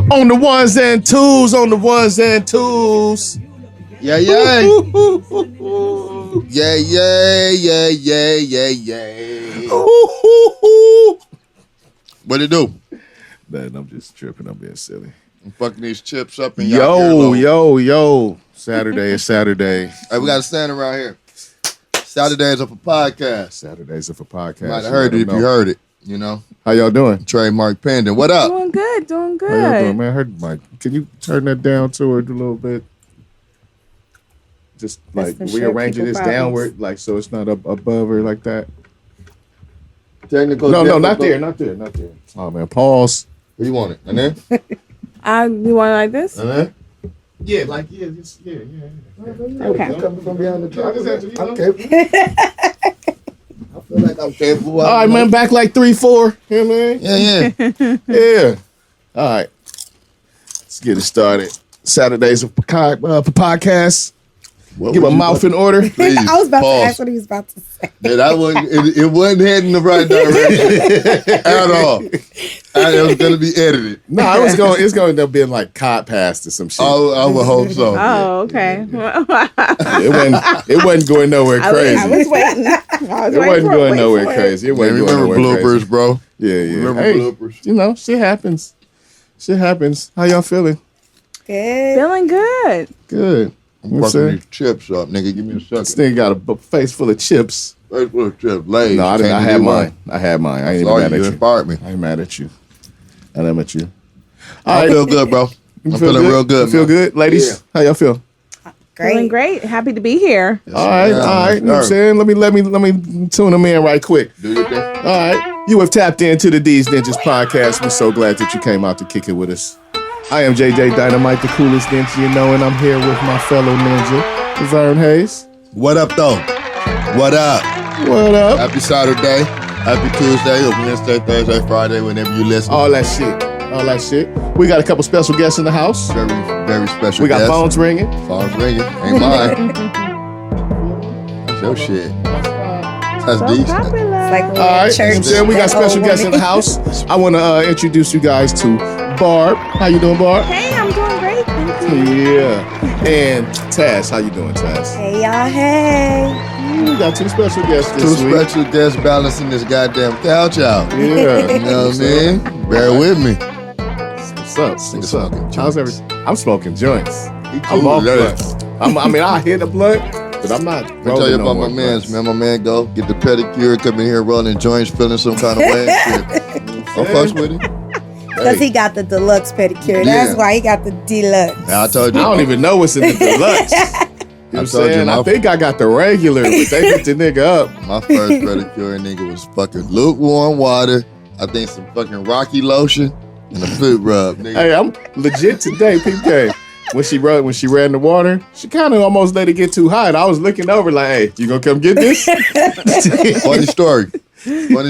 On the ones and twos, on the ones and twos. Yeah, yeah. Yeah, yeah, yeah, yeah, yeah, yeah. What it do? Man, I'm just tripping. I'm being silly. I'm fucking these chips up in y'all Yo. Saturday is Saturday. Hey, we got a stand around here. Saturdays are for podcast. Saturdays are for podcast. You might have heard it if you heard it, you know. How y'all doing? Trademark pendant. What up? Doing good. How y'all doing, man? I heard Mike. Can you turn that down toward a little bit? Just like rearranging this downward, like so it's not up above or like that. Technical. No, not there. Oh man, pause. Where you want it? And then? You want it like this? And then? Yeah. Okay. Coming from behind the truck. I'm capable. I feel like I'm capable. All right, man. Back like 3-4. Yeah, man. Yeah. Yeah. All right. Let's get it started. Saturdays for podcast. Get my mouth in order. Please, I was about pause. to ask what he was about to say. Yeah, that wasn't, it wasn't heading the right direction at all. And it was going to be edited. No, it's going to end up being like Codcast or some shit. I would hope so. Oh, okay. It wasn't going nowhere crazy. I was waiting. It wasn't going nowhere crazy. It wasn't going remember nowhere bloopers, crazy. bro. Yeah. Remember Hey, bloopers. you know, shit happens. How y'all feeling? Good. Feeling good. Good. I'm fucking these chips up, nigga. Give me a second. This nigga got a face full of chips. Face full of chips. Lays. No, I didn't. I had mine. I ain't even mad at You you. inspired me. I ain't mad at you. And I'm at you. I feel good, bro. I'm feeling real good. You feel good, ladies? Yeah. How y'all feel? Feeling great. Happy to be here. All right. You know what I'm saying? Let me tune them in right quick. Do your thing. All right. You have tapped into the Deez Ninjas Podcast. We're so glad that you came out to kick it with us. I am JJ Dynamite, the coolest ninja you know, and I'm here with my fellow ninja, Vern Hayes. What up, though? What up? What up? Happy Saturday. Happy Tuesday, or Wednesday, Thursday, Friday, whenever you listen. All that shit. We got a couple special guests in the house. Very, very special. We got guest. phones ringing. Phones ringing. Ain't mine. That's your shit. That's So decent. popular. It's like All right. So we got special guests in the house. I want to introduce you guys to Barb. How you doing, Barb? Hey, I'm doing great. Thank you. Yeah. And Taz. How you doing, Taz? Hey, y'all. Hey. We got two special guests Two this week. special guests balancing this goddamn couch out. Yeah. You know what I mean? Bear with me. What's up? How's everything? I'm smoking joints. I'm off Cool, blunts. I hit a blunt, but I'm not. Let me tell you about my man's, man. My man go get the pedicure, come in here rolling joints, feeling some kind of way and shit. Don't fucks with him. Because he got the deluxe pedicure. Yeah. That's why he got the deluxe. Now, I told I you. don't even know what's in the deluxe. You know what I'm saying? I think I got the regular, but they hit the nigga up. My first pedicure nigga was fucking lukewarm water. I think some fucking Rocky lotion and a foot rub, nigga. Hey, I'm legit today, PK. When she ran the water, she kind of almost let it get too hot. I was looking over like, hey, you gonna come get this? Funny story. When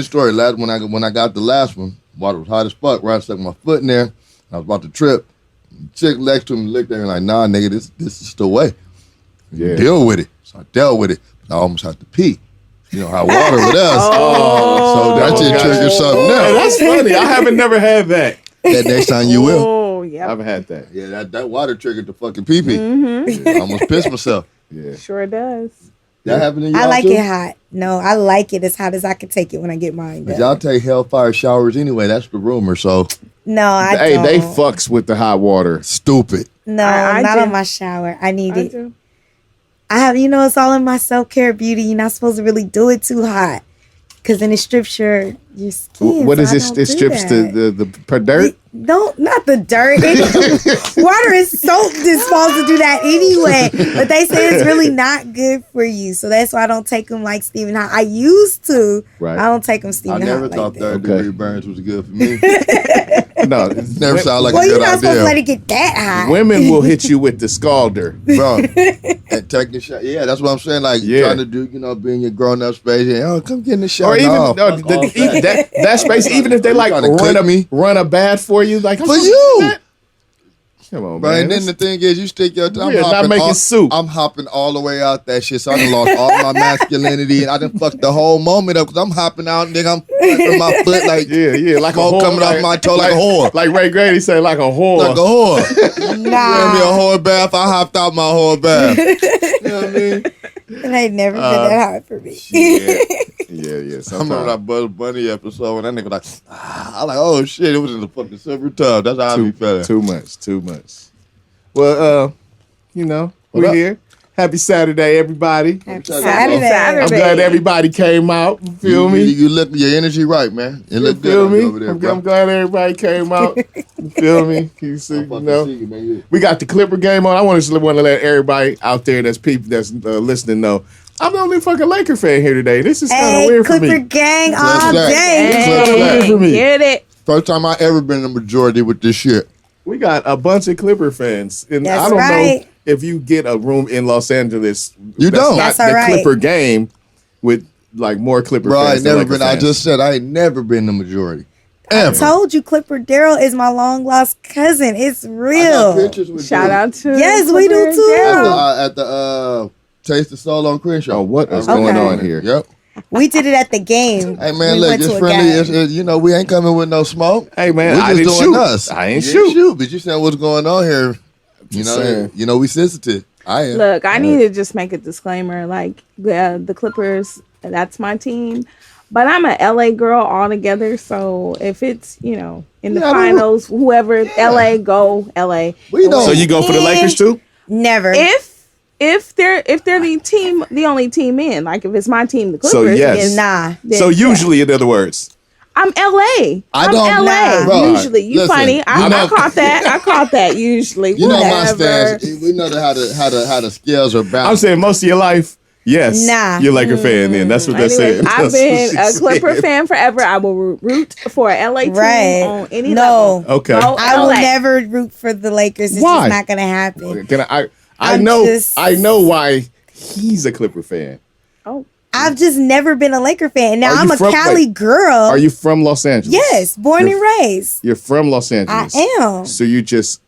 I got the last one, water was hot as fuck. Right, I stuck my foot in there. I was about to trip. The chick next to me looked at me like, nah, nigga, this is the way. Yeah. Deal with it. So I dealt with it. I almost had to pee. You know how water with us. So that shit triggered something Hey, else. that's funny. I haven't never had that. That next time you will. Oh, I yeah. haven't had that. Yeah, that water triggered the fucking pee-pee. Mm-hmm. I almost pissed myself. Yeah. Sure does. That happened to y'all I like too? it hot. No, I like it as hot as I can take it when I get mine But done. y'all take hellfire showers anyway. That's the rumor. So No, I Hey, don't. they fucks with the hot water. stupid. No, I not do. on my shower. I need I it. do. I have, it's all in my self-care beauty. You're not supposed to really do it too hot. Because then it strips your skin. What so is I it? don't It do strips that. the dirt. No, not the dirt. Water is soap that's supposed to do that anyway. But they say it's really not good for you. So that's why I don't take them like steaming hot. I used to. Right. I don't take them I steaming never hot thought like that. third degree burns was good for me. No, Never sounded like Well, a you're good not supposed to let idea. it get that hot. women will hit you with the scalder. Bro, and take the shot. Yeah, that's what I'm saying. Like, Yeah. trying to do, be in your grown up space. And, oh, come get in the shower. Or even No, no, fuck all even that space, even if they You like trying to cook me? run a bad for you, like I'm For supposed to you. do that? Come on, But man. and then the thing is, you stick your tongue. We are not making soup. I'm hopping all the way out that shit. So I done lost all my masculinity, and I done fucked the whole moment up because I'm hopping out, nigga. I'm flipping my foot like like a smoke whore, coming off my toe like a whore. Like Ray Grady said, like a whore. Like a whore. Give me a Nah, whore bath. I hopped out my whore bath. You know what I mean? it ain't never been that hard for me. Yeah. I remember that Bugs Bunny episode when that nigga like, I like, oh shit, it was in the fucking silver tub. That's how I be feeling. Too much. Well, we're here. Happy Saturday, everybody. Happy Saturday. I'm glad everybody came out. You feel me? You look your energy right, man. You look feel good me? over there, bro. I'm glad everybody came out. You feel me? You see, we got the Clipper game on. I want to let everybody out there that's listening know. I'm the only fucking Laker fan here today. This is kind of weird for me. Clipper gang all Clip day. Weird for me. Get it. First time I ever been in the majority with this shit. We got a bunch of Clipper fans, and That's I don't know right. if you get a room in Los Angeles. You that's don't. Not That's the all right. Clipper game with like more Clipper Bro, I fans. ain't than never Laker been. I fans. just said I ain't never been in the majority. I Ever. told you, Clipper Daryl is my long lost cousin. It's I got real. pictures with Shout you. out to Yes, we do Clipper too. Daryl. At the Taste the Soul on Crenshaw. Oh, what is Okay. going on here? Yep. We did it at the game. Hey man, We look, went it's to a friendly. game. We ain't coming with no smoke. Hey man, We I just didn't doing shoot. us. I ain't You shoot. but you saying what's going on here? Just saying. We sensitive. I am. Look, I need to just make a disclaimer. Like the Clippers, that's my team, but I'm a LA girl altogether. So if it's in the finals, whoever LA go LA. We know. So you go for the Lakers too? Never. If they're the only team in, like if it's my team, the Clippers. So, yes. then- Nah. then So yeah. usually, in other words, I'm LA. I I'm don't- LA. Bro, Usually, you listen, funny. you I know- caught that. I caught that. Usually, You know my whatever. stance. We know how the scales are I'm balanced. saying most of your life, yes, Nah. you're a Laker fan. Then that's what that's Anyways, saying. I've That's what been she a Clipper said. fan forever. I will root for a LA team Right. on any No. level. Okay. Go I will LA. never root for the Lakers. It's Why? just not gonna happen. Can I I'm know just- I know why he's a Clipper fan. Oh, I've just never been a Laker fan. Now Are you I'm a from- Cali wait, girl. Are you from Los Angeles? Yes, born and raised. You're from Los Angeles. I am. So you just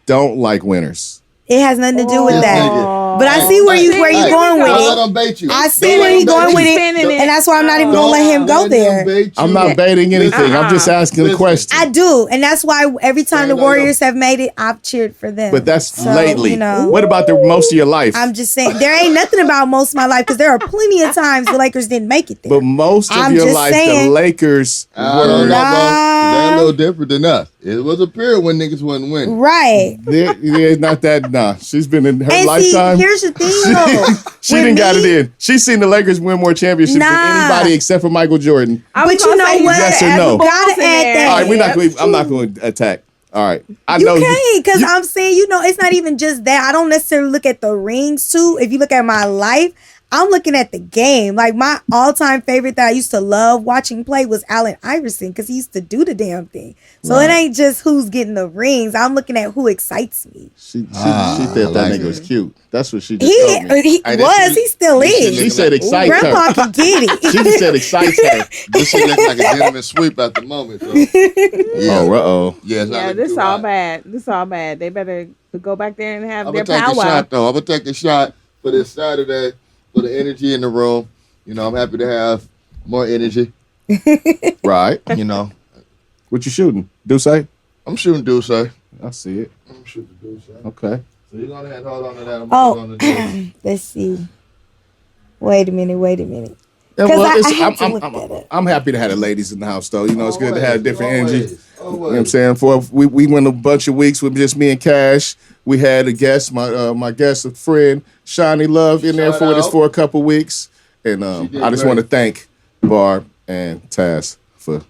don't like winters. It has nothing to do with This that. nigga. But I see where you Hey, going with Don't let it. them bait you. I see Don't where let you them going bait with you. it, Spinning it. and that's why I'm not even gonna let him go Don't let them there. bait you. I'm not baiting anything. I'm just asking a Listen. question. I do, and that's why every time the Stand on Warriors have made it, I've cheered for them. But that's So, lately. you know. What about the most of your life? I'm just saying there ain't nothing about most of my life because there are plenty of times the Lakers didn't make it there. but most of I'm your just life, the saying. Lakers I don't know, were. bro. Nah. They're a little different than us. It was a period when niggas wasn't winning. Right. Yeah, not that. Nah, she's been in her And lifetime. see, here's the thing though. She With didn't got me- it in. She's seen the Lakers win more championships than Nah. anybody except for Michael Jordan. I was But gonna you know say what? Yes or add the no? Bulls Gotta in add there. that. All right, Yep. I'm not going to attack. All right, I You know can't, because I'm saying, it's not even just that. I don't necessarily look at the rings too. If you look at my life, I'm looking at the game. Like my all-time favorite that I used to love watching play was Allen Iverson because he used to do the damn thing. So it ain't just who's getting the rings. I'm looking at who excites me. She I thought that like nigga was it. cute. That's what she just told me. He Hey, was. He still this is. shit She said excites Grandpa her. can get She it. just said excites her. This shit look like a gentleman sweep at the moment. So. Yeah. Oh, Yeah, it's not Yeah, looking this too all hot. bad. This all bad. They better go back there and have I'm their gonna take a powwow. shot though. I'm gonna take a shot for this Saturday for the energy in the room. I'm happy to have more energy. right. What you shooting? Deuce? I'm shooting Deuce. I see it. I'm shooting Deuce. Okay. So you're gonna have to hold on to that. I'm Oh. holding on to Deuce. Let's see. Wait a minute. Yeah, 'Cause I it's- had to look that up. I'm happy to have the ladies in the house, though. It's good to Always, have different energy. always, You know what I'm always. saying? We went a bunch of weeks with just me and Cash. We had a guest, my guest, a friend, Shawnee Love, in there Shout for us out. for a couple weeks. And did I just great. want to thank Barb and Taz for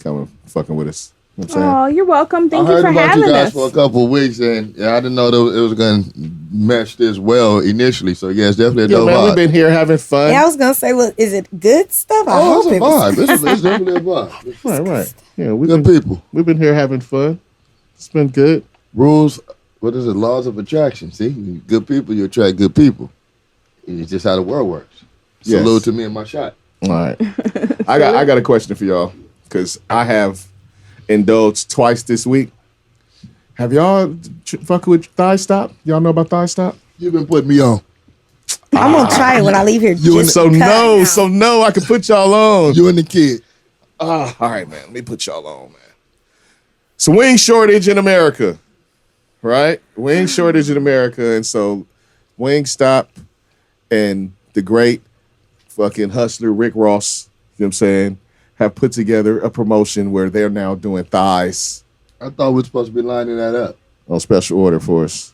coming fucking with us. You know what I'm saying? Oh, you're welcome. Thank I you heard for about having you guys us. for a couple of weeks, and I didn't know that it was gonna mesh this well initially. So yeah, it's definitely a Yeah, dope man, vibe. we've been here having fun. Yeah, I was gonna say, well, is it good stuff? I Oh, hope it's a it was. vibe. It's definitely a vibe. Right. Yeah, Good people. we've been here having fun. It's been good. Rules. What is it? Laws of attraction. See, good people, you attract good people. It's just how the world works. Yes. Salute to me and my shot. All right. I got a question for y'all because I have indulged twice this week, Have y'all fucking with ThighStop? Y'all know about ThighStop? You've been putting me on. I'm gonna try it when I leave here. So no, I can put y'all on. You and the kid. All right, man. Let me put y'all on, man. So wing shortage in America, right? Wing shortage in America, and so Wingstop and the great fucking hustler Rick Ross, you know what I'm saying, have put together a promotion where they're now doing thighs. I thought we were supposed to be lining that up. On special order for us.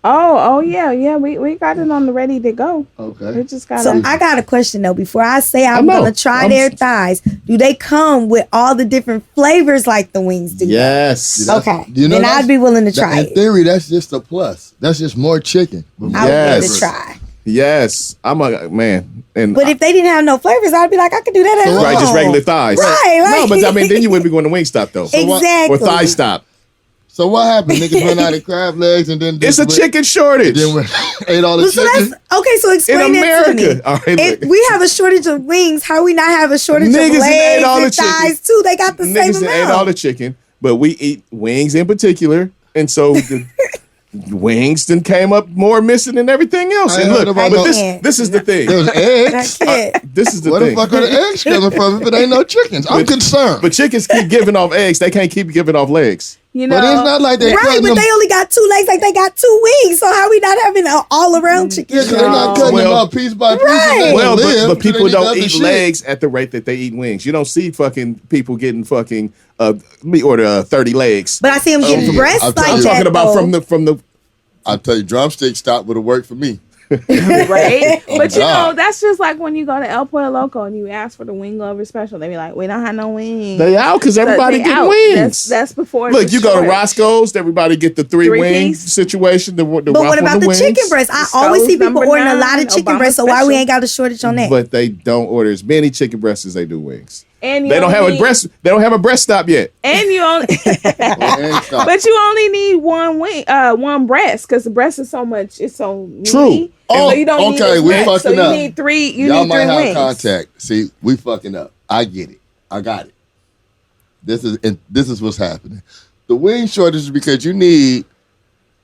Oh yeah. We got it on the ready to go. Okay. We just got. So I got a question though. Before I say I'm gonna try their thighs, do they come with all the different flavors like the wings do? Yes. Okay. Then I'd be willing to try it. In theory, that's just a plus. That's just more chicken. I would love to try. Yes, I'm a man. But if they didn't have no flavors, I'd be like, I could do that at home. Right, just regular thighs. Right. No, but I mean, then you wouldn't be going to Wingstop though. Exactly. Or ThighStop. So what happened? Niggas run out of crab legs and then it's a chicken shortage. Then ate all the chicken. Okay, so explain that to me. All right, if we have a shortage of wings, how we not have a shortage of legs and thighs too? They got the same amount. Niggas ate all the chicken, but we eat wings in particular, and so the wings then came up more missing than everything else. And look, but this is the thing. There's eggs. This is the thing. Where the fuck are the eggs coming from if it ain't no chickens? I'm concerned. But chickens keep giving off eggs. They can't keep giving off legs. You know, but it's not like they right, but they only got 2 legs, like they got 2 wings. So how we not having an all-around chicken? Yeah, they're not cutting them up piece by piece. Right. Well, but people don't eat legs at the rate that they eat wings. You don't see fucking people getting fucking me order 30 legs. But I see them getting breasts like that. I'm talking about from the. I'll tell you, drumstick stop would have worked for me. Right? But you know, that's just like when you go to El Pollo Loco and you ask for the wing lover special. They be like, we don't have no wings. They out because everybody get wings. That's before. Look, you go to Roscoe's, everybody get the 3 wing situation. But what about the chicken breast? I always see people ordering a lot of chicken breasts. So why we ain't got a shortage on that? But they don't order as many chicken breasts as they do wings. And they don't have a breast. They don't have a breast stop yet. And you only, but you only need one wing, one breast, because the breast is so much. It's so true. Meaty. Oh, so you don't okay, we fucking so up. You need 3. Y'all might have wings. contact. See, we fucking up. I get it. I got it. This is what's happening. The wing shortage is because you need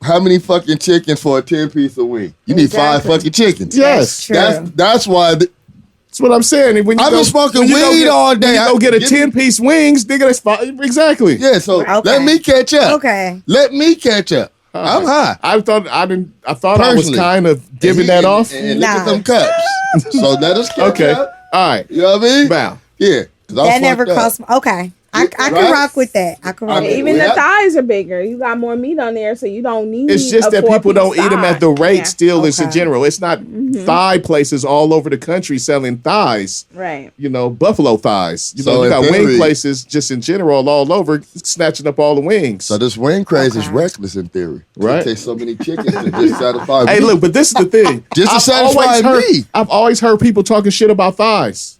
how many fucking chickens for a 10-piece of wing? You need 5 fucking chickens. Yes, that's why. That's what I'm saying. When you I've been smoking weed all day. You go get a 10-piece wings, nigga. That's fine. Exactly. Yeah. So let me catch up. Okay. Let me catch up. I'm high. I thought I was kind of giving that off. And look at them cups. So let us catch up. All right. You know what I mean? Bow. Yeah. That never crossed. Okay. I can rock with that. I can rock with even the thighs are bigger. You got more meat on there, so you don't need. It's just that people don't eat them at the rate still is in general. It's not thigh places all over the country selling thighs. Right. You know, buffalo thighs. You So know, you got wing places just in general all over snatching up all the wings. So this wing craze is reckless in theory. Right. It takes so many chickens to just satisfy me. Hey, look, but this is the thing. Just to satisfy me. I've always heard people talking shit about thighs.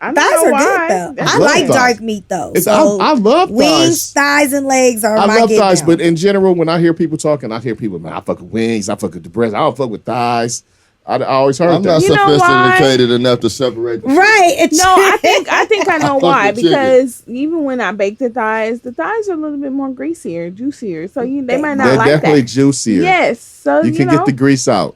Thighs are good though. I like dark meat though. So I love wings, thighs, and legs are my I love thighs, down. but in general, when I hear people talking, I hear people, man, I fuck with wings, I fuck with the breast, I don't fuck with thighs. I always heard I'm that. not sophisticated enough to separate. Right. No, I think I know why. Because even when I bake the thighs are a little bit more greasier, juicier. So they might not They're like that. definitely juicier. Yes. So you can get the grease out.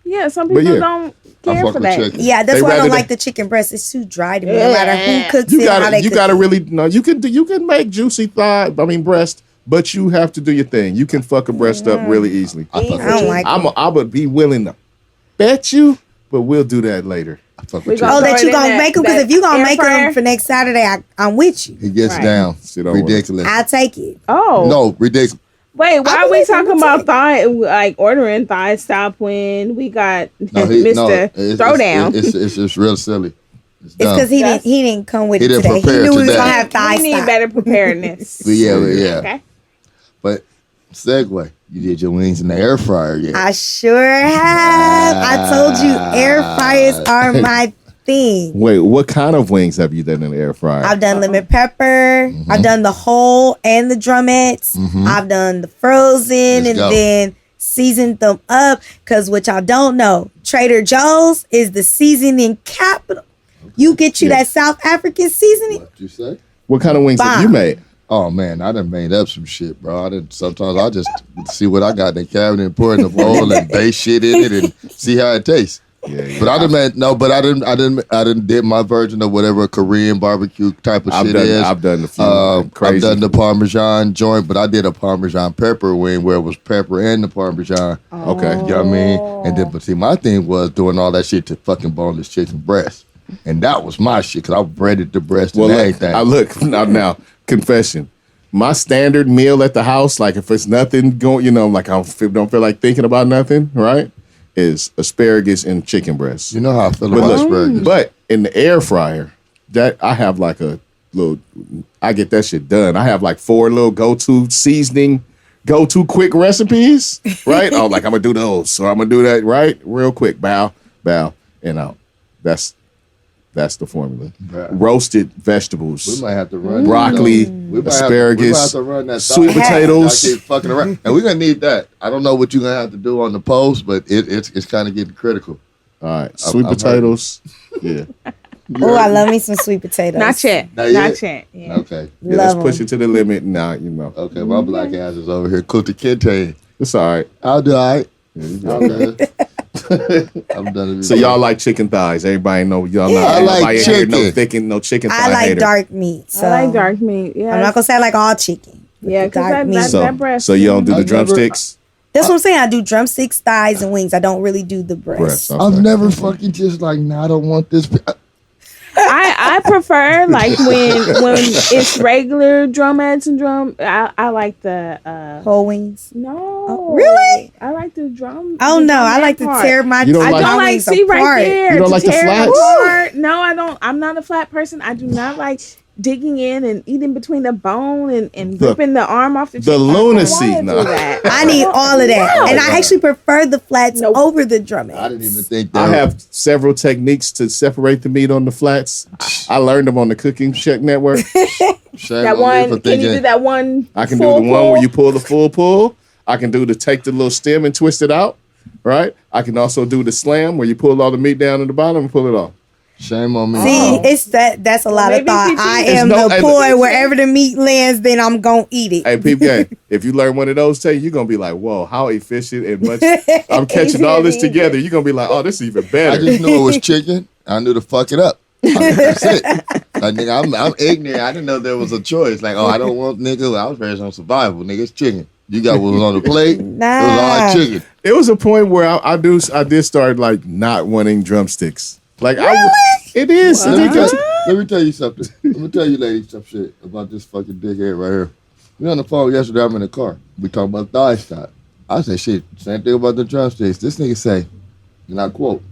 Yeah, some people don't care for that. Chicken. Yeah, that's why I don't like the chicken breast. It's too dry to me. No matter who cooks it, how they cook it. You gotta really you can make juicy breast, but you have to do your thing. You can fuck a breast up really easily. I don't like it. I would be willing to bet you, but we'll do that later. That you gonna make them? Because if you gonna make them for next Saturday, I'm with you. It gets down. Ridiculous. I'll take it. Oh no, ridiculous. Wait, why are we talking about ordering ThighStop when we got Mr. Throwdown? It's real silly. It's because he didn't come with it today. He knew we was gonna have ThighStop. We need better preparedness. Yeah. Okay. But segue, you did your wings in the air fryer yet? I sure have. I told you air fryers are my thing. Wait, what kind of wings have you done in the air fryer? I've done lemon pepper. I've done the whole and the drumettes. I've done the frozen then seasoned them up. Because what y'all don't know, Trader Joe's is the seasoning capital. You get that South African seasoning. What you say? What kind of wings have you made? Oh man, I done made up some shit, bro. Sometimes I just see what I got in the cabinet and pour it in the bowl and base shit in it and see how it tastes. Yeah. But I didn't did my version of whatever a Korean barbecue type of shit is. I've done the few I've done the Parmesan joint, but I did a Parmesan pepper wing where it was pepper and the Parmesan. Okay. You know what I mean? And then, but see, my thing was doing all that shit to fucking boneless chicken breast. And that was my shit, because I breaded the breast and everything. Now, confession. My standard meal at the house, like if it's nothing going, like I don't feel like thinking about nothing, right? Is asparagus and chicken breast. You know how I feel about asparagus. But in the air fryer, that I have like a little, I get that shit done. I have like 4 little go-to seasoning, go-to quick recipes, right? I'm going to do those. So I'm going to do that, right? Real quick, bow, and out. That's the formula. Right. Roasted vegetables. We might have to run broccoli, asparagus, we might have to run that sweet potatoes. Keep fucking around. And we're gonna need that. I don't know what you're gonna have to do on the post, but it's kind of getting critical. All right, sweet potatoes. Yeah. Oh, I love me some sweet potatoes. Not yet. Yeah. Okay. Yeah, let's push it to the limit now. Okay, my black ass is over here. Kunta Kinte. It's all right. I'll do all right. Okay. I'm done. So y'all like chicken thighs? Everybody know y'all. Yeah. I like chicken. No chicken thigh. I like hater. dark meat. So I like dark meat. Yeah, I'm not gonna say I like all chicken. Yeah, because that breast. So you don't do the drumsticks? That's what I'm saying. I do drumsticks, thighs, and wings. I don't really do the breast. Okay. I've never fucking just like, I don't want this. I prefer like when it's regular drumettes and drum. I like the whole wings. No, really? I like the drum. Oh no, I like to tear my. I don't like see apart. right there. You don't like the flats? No, I don't. I'm not a flat person. I do not like digging in and eating between the bone and ripping the arm off the chicken. The lunacy. No. I need all of that. No. And I actually prefer the flats over the drumming. I didn't even think that. I have several techniques to separate the meat on the flats. I learned them on the Cooking Check Network. That one, can you do that one? I can do the one where you pull the full pull. I can do take the little stem and twist it out, right? I can also do the slam where you pull all the meat down at the bottom and pull it off. Shame on me. See, it's that's a lot of thought. I am the boy. Wherever the meat lands, then I'm gonna eat it. Hey, peep gang, if you learn one of those, you're gonna be like, "Whoa, how efficient and much!" I'm catching all this together. You're gonna be like, "Oh, this is even better." I just knew it was chicken. I knew to fuck it up. That's it. Like, nigga, I'm ignorant. I didn't know there was a choice. Like, I don't want nigga. I was raised on survival. Nigga, it's chicken. You got what was on the plate. Nah. It was all chicken. It was a point where I did start like not wanting drumsticks. Like really? It is. Let me tell you something. Let me tell you ladies some shit about this fucking dickhead right here. We on the phone yesterday. I'm in the car. We talking about ThighStop. I said shit. Same thing about the drumsticks. This nigga say, and I quote,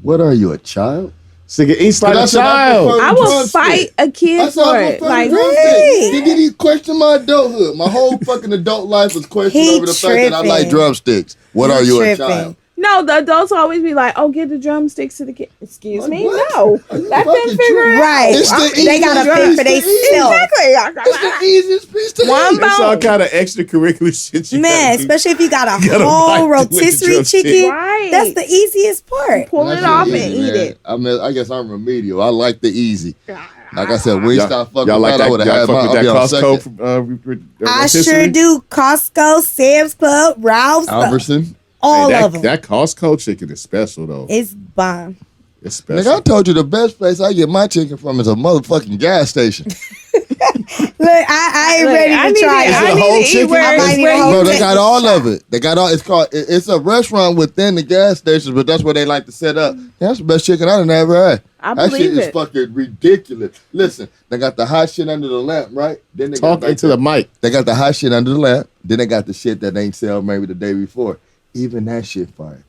"What are you, a child?" So it eats like a child. I will fight a kid for it. Like, did he question my adulthood? My whole fucking adult life was questioned over the fact that I like drumsticks. What are you, a child? No, the adults always be like, "Oh, get the drumsticks to the kid." Excuse me, no. Let them figure it out. They gotta pay for themselves. Exactly. It's the easiest piece to eat. It's all kind of extracurricular shit. Especially if you got a whole rotisserie chicken. Right. That's the easiest part. Pull it off and eat it. I guess I'm remedial. I like the easy. Like I said, we stop fucking like that. I I would have had my Costco. I sure do. Costco, Sam's Club, Ralph's, Albertson. All of them. That Costco chicken is special though. It's bomb. It's special. Nigga, I told you the best place I get my chicken from is a motherfucking gas station. Look, I ain't ready to try it. I need to eat Bro, they got all of it. They got all. It's a restaurant within the gas stations, but that's where they like to set up. That's the best chicken I done ever had. That shit is fucking ridiculous. Listen, they got the hot shit under the lamp, right? Then they talk into the mic. They got the hot shit under the lamp. Then they got the shit that ain't sell maybe the day before. Even that shit fire.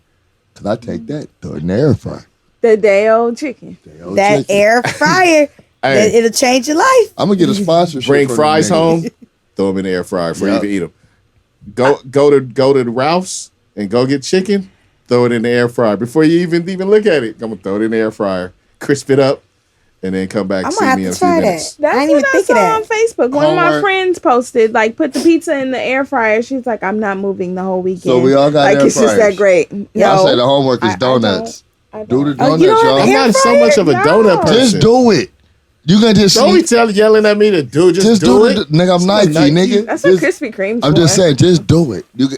Cause I take that, throw it in the air fryer. The day old chicken. Air fryer. Hey, it'll change your life. I'm gonna get a sponsorship. Bring fries home, throw them in the air fryer before you can eat them. Go to the Ralph's and go get chicken, throw it in the air fryer before you even look at it. I'm gonna throw it in the air fryer, crisp it up, and then come back and see me in a few minutes. That's what I saw on Facebook. One of my friends posted, like, put the pizza in the air fryer. She's like, "I'm not moving the whole weekend." So we all got air fryers. It's just that great. I say the homework is donuts. Do the donuts, y'all. I'm not so much of a donut person. Just do it. You gonna just Don't be yelling at me to do just do it. Nigga, I'm Nike, nigga. That's what Krispy Kreme's I'm just saying, just do it. You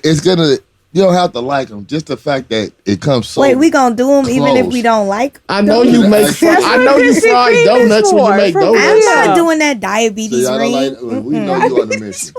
don't have to like them. Just the fact that it comes so. Wait, we gonna do them even if close. we don't like. I know you make. I know you fry donuts when you make donuts. I'm not doing that diabetes ring. We know you on the mission.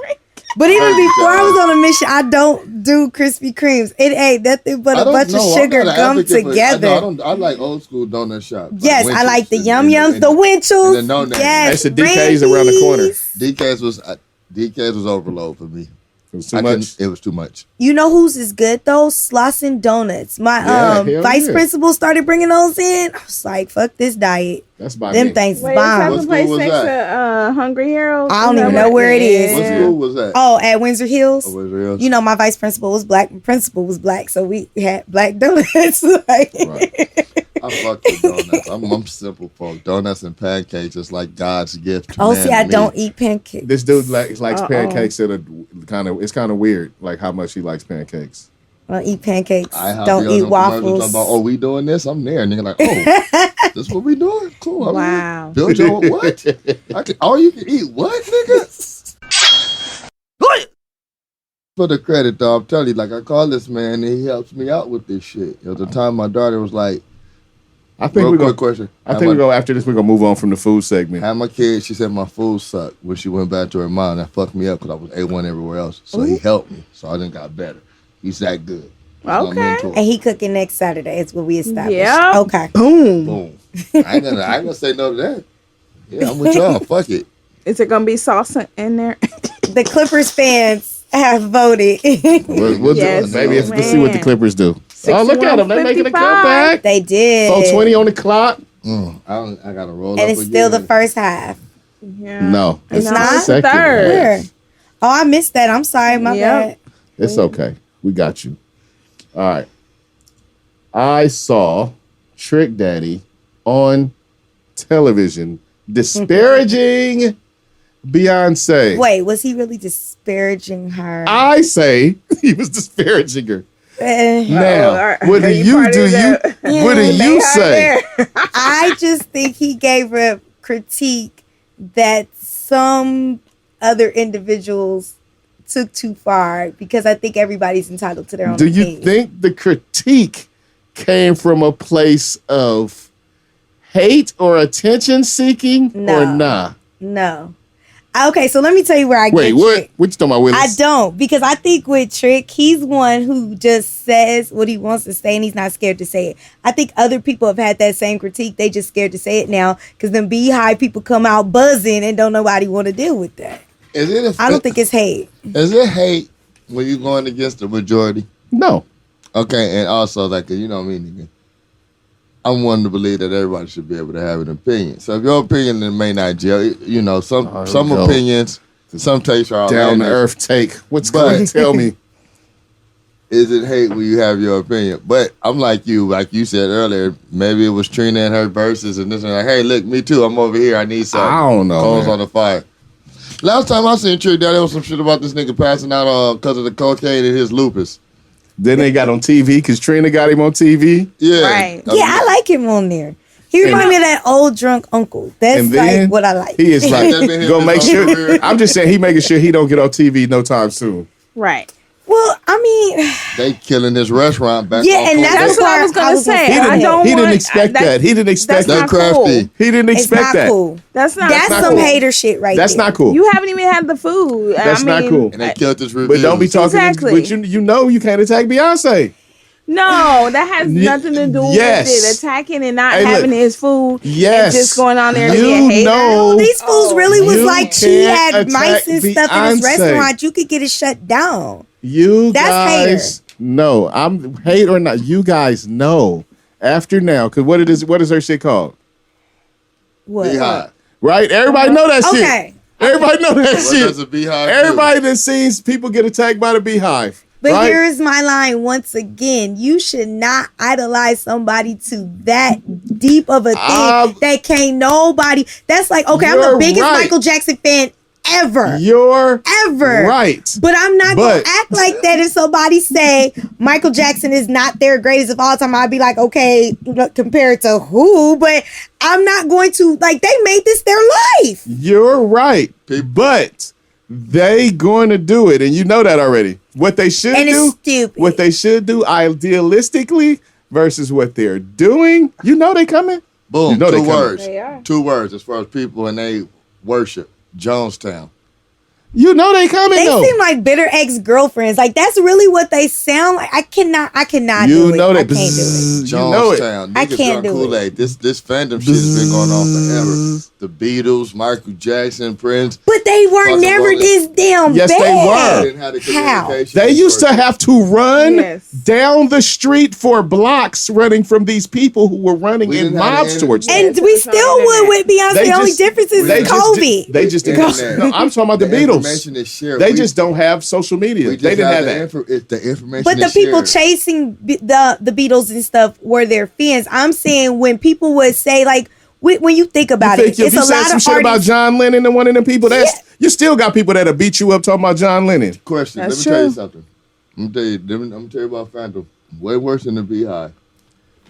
But even before I was on a mission, I don't do Krispy Kremes. It ain't nothing but a bunch of sugar gummed together. I like old school donut shops. Yes, I like the Yum Yums, the Winchell's. That's Yes, the DK's around the corner. DK's was overload for me. It was too much. It was too much. You know whose is good though? Slauson Donuts. My vice principal started bringing those in. I was like, fuck this diet. That's by them me. things Wait, bomb. What place next to Hungry Heroes? I don't even know where it is. What school was that? Oh, at Windsor Hills. Oh, Windsor Hills. You know, my vice principal was black. My principal was black, so we had black donuts. Right. I fuck with donuts. I'm simple folk. Donuts and pancakes is like God's gift. Oh, see, I don't eat pancakes. This dude likes pancakes that are it's kind of weird, like how much he likes pancakes. I don't eat pancakes. Don't eat waffles. About, we doing this? I'm there. And they're like, oh, this what we doing? Cool. Wow. Build your what? You can eat what, nigga? For the credit, though, I'm telling you, like, I call this man and he helps me out with this shit. At the time, my daughter was like, I think we're question. after this, we're going to move on from the food segment. Had my kid, she said my food sucked when she went back to her mom. That fucked me up because I was A1 everywhere else. So he helped me. So I done got better. He's that good. Okay. And he cooking next Saturday. It's what we established. Yeah. Okay. Boom. I ain't gonna say no to that. Yeah, I'm with y'all. Fuck it. Is it gonna be salsa in there? The Clippers fans have voted. We'll Yes, maybe let's see what the Clippers do. Oh, look at them. They're making a comeback. They did. 4:20 on the clock. I gotta roll and up it's again. still the first half. Yeah. No, It's the not? second Third. half. Where? Oh, I missed that. I'm sorry. My bad. It's okay. We got you. All right. I saw Trick Daddy on television disparaging Beyonce. Wait, was he really disparaging her? I say he was disparaging her. Now, what do you What do you say? I just think he gave a critique that some other individuals took too far because I think everybody's entitled to their own opinion. Do you think the critique came from a place of hate or attention seeking or nah? No. Okay, so let me tell you where I Wait, get what? Trick. What you talking about, Willis? I don't, because I think with Trick, he's one who just says what he wants to say and he's not scared to say it. I think other people have had that same critique. They just scared to say it now because them Beehive people come out buzzing and don't nobody want to deal with that. I don't think it's hate. Is it hate when you're going against the majority? No. Okay, and also, like, you know me, nigga. I'm one to believe that everybody should be able to have an opinion. So if your opinion may not gel, you know, some opinions, some takes are down to earth take. What's going to tell me? Is it hate when you have your opinion? But I'm like you said earlier, maybe it was Trina and her verses and this and like, hey, look, me too. I'm over here. I need something. I don't know. Coals on the fire. Last time I seen Trick Daddy, there was some shit about this nigga passing out because of the cocaine and his lupus. Then they got on TV because Trina got him on TV. Yeah. Right. Yeah, I like him on there. He reminds me of that old drunk uncle. That's like what I like. He is like, gonna make sure. I'm just saying, he making sure he don't get on TV no time soon. Right. Well, I mean, they killing this restaurant back. Yeah, and that's what I was gonna say. He didn't expect that. He didn't expect that. Crafty. He didn't expect that. Cool. That's some cool. hater shit right That's there. not cool. You haven't even had the food. That's not cool. And they killed this review. But don't be talking. Exactly. But you know you can't attack Beyonce. No, that has nothing to do with it. Attacking and not having his food. Yes. And just going on there and You being hater. know, these fools really was like she had can't mice and attack stuff in his Beyonce. restaurant. You could get it shut down. You That's guys know. I'm hate or not. You guys know. After now, because what is her shit called? What? Beehive. Right? Everybody know that shit. Okay. Everybody know that What shit. does a beehive Everybody that sees people get attacked by the Beehive. But right? here's my line once again. You should not idolize somebody to that deep of a thing that can't nobody. That's like, okay, I'm the biggest Michael Jackson fan ever. You're ever. right. But I'm not going to act like that if somebody say Michael Jackson is not their greatest of all time. I'd be like, okay, compared to who? But I'm not going to, like, they made this their life. You're right. But they going to do it. And you know that already. What they should and do. It's stupid. What they should do idealistically versus what they're doing. You know they coming. Boom. You know Two they words. They are. 2 words as far as people and they worship. Jonestown. You know they coming They though. seem like bitter ex-girlfriends. Like, that's really what they sound like. I cannot You do it. know I that. can't do it. You know it. Jonestown. I Niggas can't drunk do it. Kool-Aid. This fandom shit has been going on forever. The Beatles, Michael Jackson, Prince. But they were Fucking never rolling. this damn Yes, they bad. were. Didn't have the How? communication. They used to have to run Yes. down the street for blocks running from these people who were running We in didn't have mobs the towards them. And Yes, we it's on still the would internet. with Beyonce. They The only just- difference is they it's just COVID. They just didn't. Internet. No, I'm talking about the information Beatles. is shared. They just don't have social media. We They just didn't have the that. the information. But the is people shared. chasing the Beatles and stuff were their fans. I'm saying when people would say, like, when you think about Think it, if it's you a said lot some of shit about artists. John Lennon and one of them people, you still got people that'll beat you up talking about John Lennon. Question. That's Let me tell you true. something. I'm gonna tell you about Phantom. Way worse than the Beehive.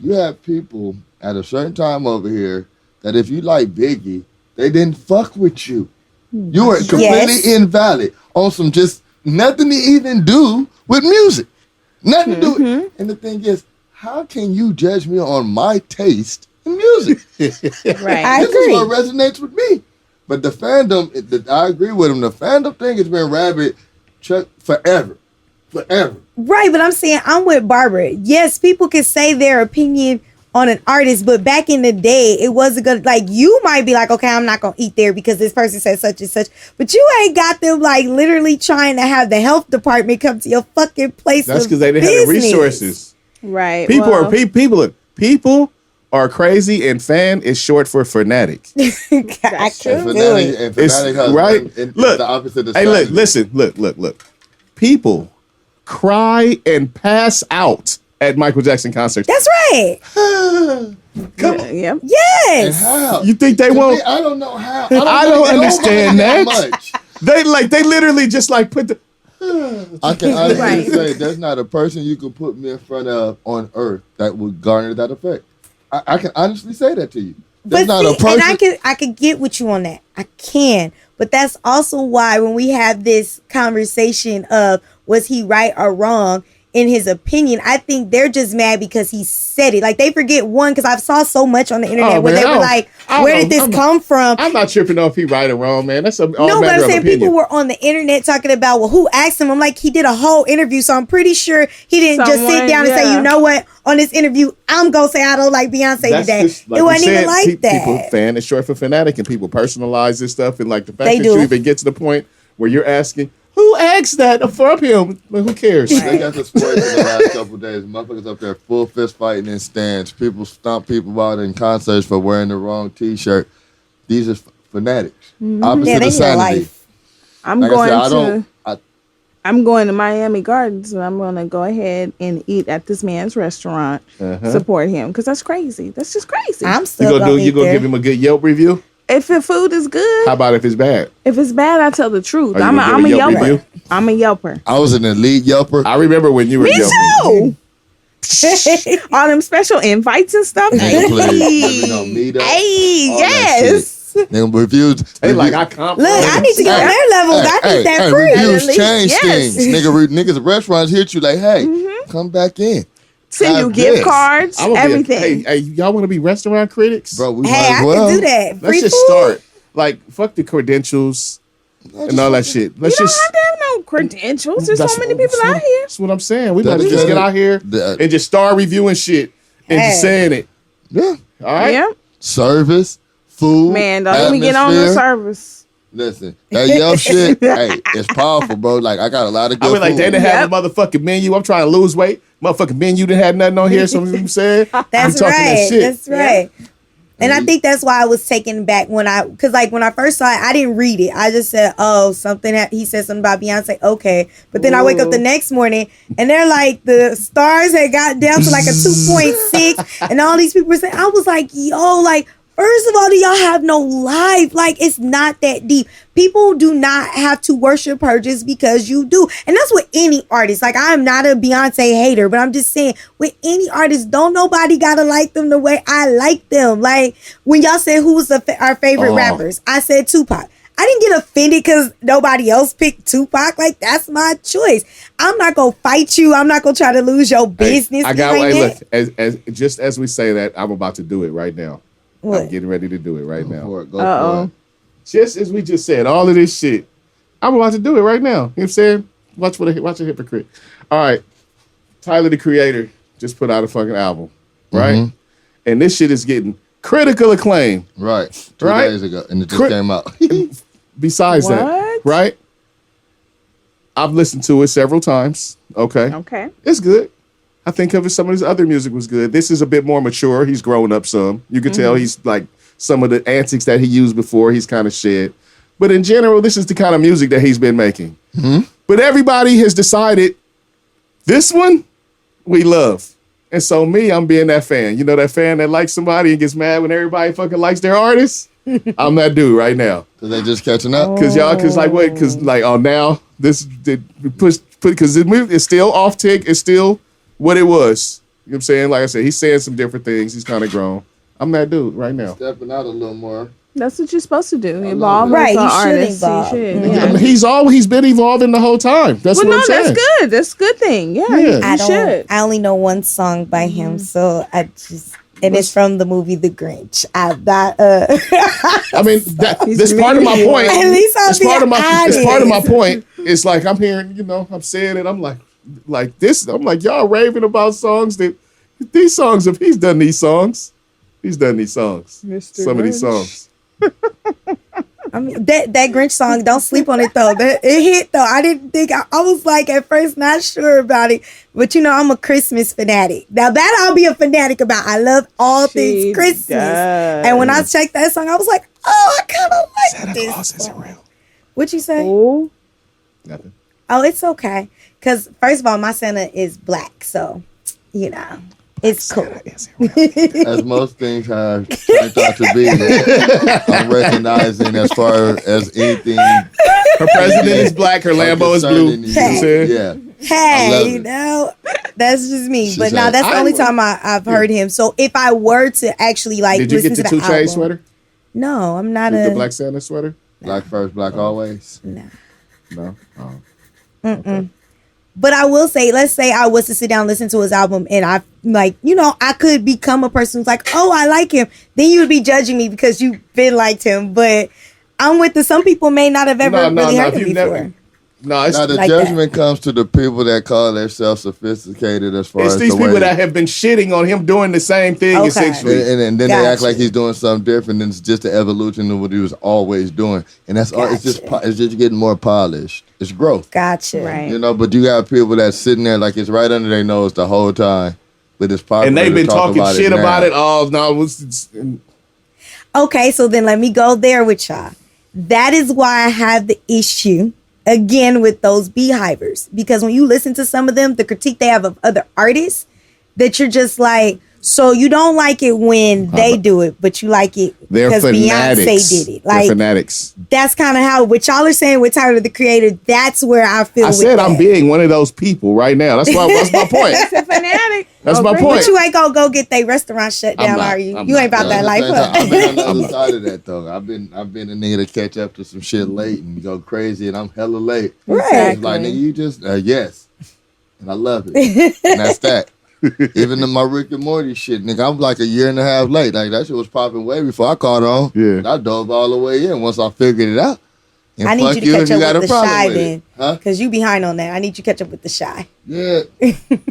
You have people at a certain time over here that if you like Biggie, they didn't fuck with you. You were completely invalid on some just nothing to even do with music. Nothing to do. And the thing is, how can you judge me on my taste in music? Right. I This agree. is what resonates with me. But the fandom, I agree with him. The fandom thing has been rabid forever. Forever. Right, but I'm saying I'm with Barbara. Yes, people can say their opinion on an artist, but back in the day, it wasn't good. Like, you might be like, okay, I'm not gonna eat there because this person said such and such, but you ain't got them like literally trying to have the health department come to your fucking place. That's because because they didn't have the resources. Right. People well, people are crazy, and fan is short for fanatic. I true. can't do Fanatic, it. and It's fanatic has right. been Look, the opposite of hey, look, strategy. listen, look. People cry and pass out at Michael Jackson concerts. That's right. Come on. Yep. And Yes. how? You think they To won't? me, I don't know how. I don't think understand nobody that. much. They literally just like put the. I can honestly Right. say there's not a person you could put me in front of on earth that would garner that effect. I can honestly say that to you. There's But not see, a person. and I can get with you on that. I can. But that's also why when we have this conversation of was he right or wrong in his opinion, I think they're just mad because he said it. Like, they forget one, because I've saw so much on the internet Oh, where man, they were like, where did this come from? I'm not tripping off if he right or wrong, man. That's all No, but matter I'm of saying opinion. people were on the internet talking about, well, who asked him? I'm like, he did a whole interview, so I'm pretty sure he didn't just sit Someone, down and say, yeah. you know what, on this interview, I'm going to say I don't like Beyonce That's today. just, like it we wasn't even said, like that. People fan is short for fanatic, and people personalize this stuff, and like the fact They that do. you even get to the point where you're asking, who asked that from him? Well, who cares? They got the sports in the last couple of days. Motherfuckers up there full fist fighting in stands. People stomp people out in concerts for wearing the wrong T-shirt. These are fanatics. Opposite Yeah, of they need a sanity. life. I'm Like going I said, I'm going to Miami Gardens, and I'm going to go ahead and eat at this man's restaurant. Support him, because that's crazy. That's just crazy. I'm You still gonna going to give him a good Yelp review? If the food is good, How about if it's bad? if it's bad, I tell the truth. Are you I'm gonna a give a Yelp Yelper. review? I'm a Yelper. I was an elite Yelper. I remember when you were Me Yelping. too. All them special invites and stuff. Nigga, please. Hey, You know, meet up, hey, all that yes. Nigga, reviews. They like, I can't. Look, I need to get on their levels. I need that free. Reviews At least, change yes. things. Niggas, restaurants hit you like, hey, come back in. Send you Have gift this. cards, I'm gonna everything. hey, y'all want to be restaurant critics? Bro, we Hey, might I as well. can do that. Let's Free just food? start. Like, fuck the credentials and all that shit. Let's you don't just. have to have no credentials. There's That's so many what- people out here. That's what I'm saying. We better That's just good. get out here That- and just start reviewing shit and just Hey. saying it. Yeah. All right. Yeah, Service, food, man. Don't let me get on the atmosphere. service. Listen, that Yelp shit, hey, it's powerful, bro. Like, I got a lot of good I mean, like, food. they didn't have a motherfucking menu. I'm trying to lose weight. Motherfucking menu didn't have nothing on here. So I'm saying, I'm That's talking right. that shit. That's right. And I think that's why I was taken back because like when I first saw it, I didn't read it. I just said, oh, he said something about Beyonce. Okay. But then I wake up the next morning and they're like, the stars had got down to like a 2.6 and all these people were saying, I was like, yo, like, First of all, do y'all have no life? Like, it's not that deep. People do not have to worship her just because you do. And that's with any artist. Like, I'm not a Beyonce hater, but I'm just saying, with any artist, don't nobody gotta like them the way I like them. Like, when y'all said who was our favorite rappers, I said Tupac. I didn't get offended because nobody else picked Tupac. Like, that's my choice. I'm not gonna fight you. I'm not gonna try to lose your business. I got. Hey, look, just as we say that, I'm about to do it right now. What? I'm getting ready to do it right now. Go for it. Just as we just said, all of this shit, I'm about to do it right now. You know what I'm saying? Watch a hypocrite. All right, Tyler, the Creator, just put out a fucking album, right? Mm-hmm. And this shit is getting critical acclaim. Right. 2 days ago, and it just came out. Besides that, right? I've listened to it several times. Okay. It's good. I think some of his other music was good. This is a bit more mature. He's grown up some. You can tell he's like some of the antics that he used before, he's kind of shed. But in general, this is the kind of music that he's been making. Mm-hmm. But everybody has decided this one we love. And so I'm being that fan. You know, that fan that likes somebody and gets mad when everybody fucking likes their artist? I'm that dude right now. Because they just catching up? Because now this because the movie is still off tick. It's still what it was. You know what I'm saying? Like I said, he's saying some different things. He's kind of grown. I'm that dude right now. Stepping out a little more. That's what you're supposed to do. Evolve right. as an artist. Evolve. He's been evolving the whole time. That's what I'm saying. That's good. That's a good thing. Yeah. I only know one song by him, so it's from the movie The Grinch. I mean, this part of my point. At least it's part of my point. It's like I'm hearing, I'm saying it. I'm like this. I'm like, y'all raving about songs that these songs. If he's done these songs, Mr. Some of these songs. I mean, that Grinch song, don't sleep on it though. It hit though. I didn't think I was like at first not sure about it, but I'm a Christmas fanatic. Now that I'll be a fanatic about. I love all things Christmas. And when I checked that song, I was like, oh, I kind of like Santa this. Claus isn't real. What'd you say? Oh, nothing. Oh, it's okay. Because first of all, my Santa is black, so it's cool. As most things have turned out to be, I'm recognizing as far as anything. Her president is black, her Lambo is blue. Hey, that's just me. But now that's the only time I've heard him. So if I were to actually did you get the 2 Chainz sweater? No, I'm not the Black Santa sweater. Black first, black always. No. Oh. Okay. But I will say, let's say I was to sit down and listen to his album and I I could become a person who's like, oh, I like him. Then you would be judging me because you've been liked him. But I'm with some people may not have ever really heard him before. The judgment comes to the people that call themselves sophisticated as far as these people that have been shitting on him doing the same thing essentially. And then they act like he's doing something different and it's just the evolution of what he was always doing. And that's all, it's just getting more polished. It's growth. Gotcha. Right. But you got people that's sitting there like it's right under their nose the whole time. But it's popular. And they've been talking shit about it all. Okay, so then let me go there with y'all. That is why I have the issue again with those beehivers, because when you listen to some of them, the critique they have of other artists, that you're just like, so you don't like it when they do it, but you like it because Beyonce did it. Like, they're fanatics. That's kind of how what y'all are saying with Tyler the Creator. That's where I feel. I said I'm being one of those people right now. That's my point. That's a fanatic. That's my point. But you ain't gonna go get their restaurant shut down, are you? You ain't about that life. I've been on the other side of that though. I've been a nigga to catch up to some shit late and go crazy, and I'm hella late. Right. It's like, nigga, you just yes, and I love it, and that's that. Even in my Rick and Morty shit, nigga, I'm like a year and a half late. Like that shit was popping way before I caught on. Yeah, and I dove all the way in once I figured it out. And I need you to catch up with the Shy then, because you behind on that. I need you to catch up with the Shy. Yeah.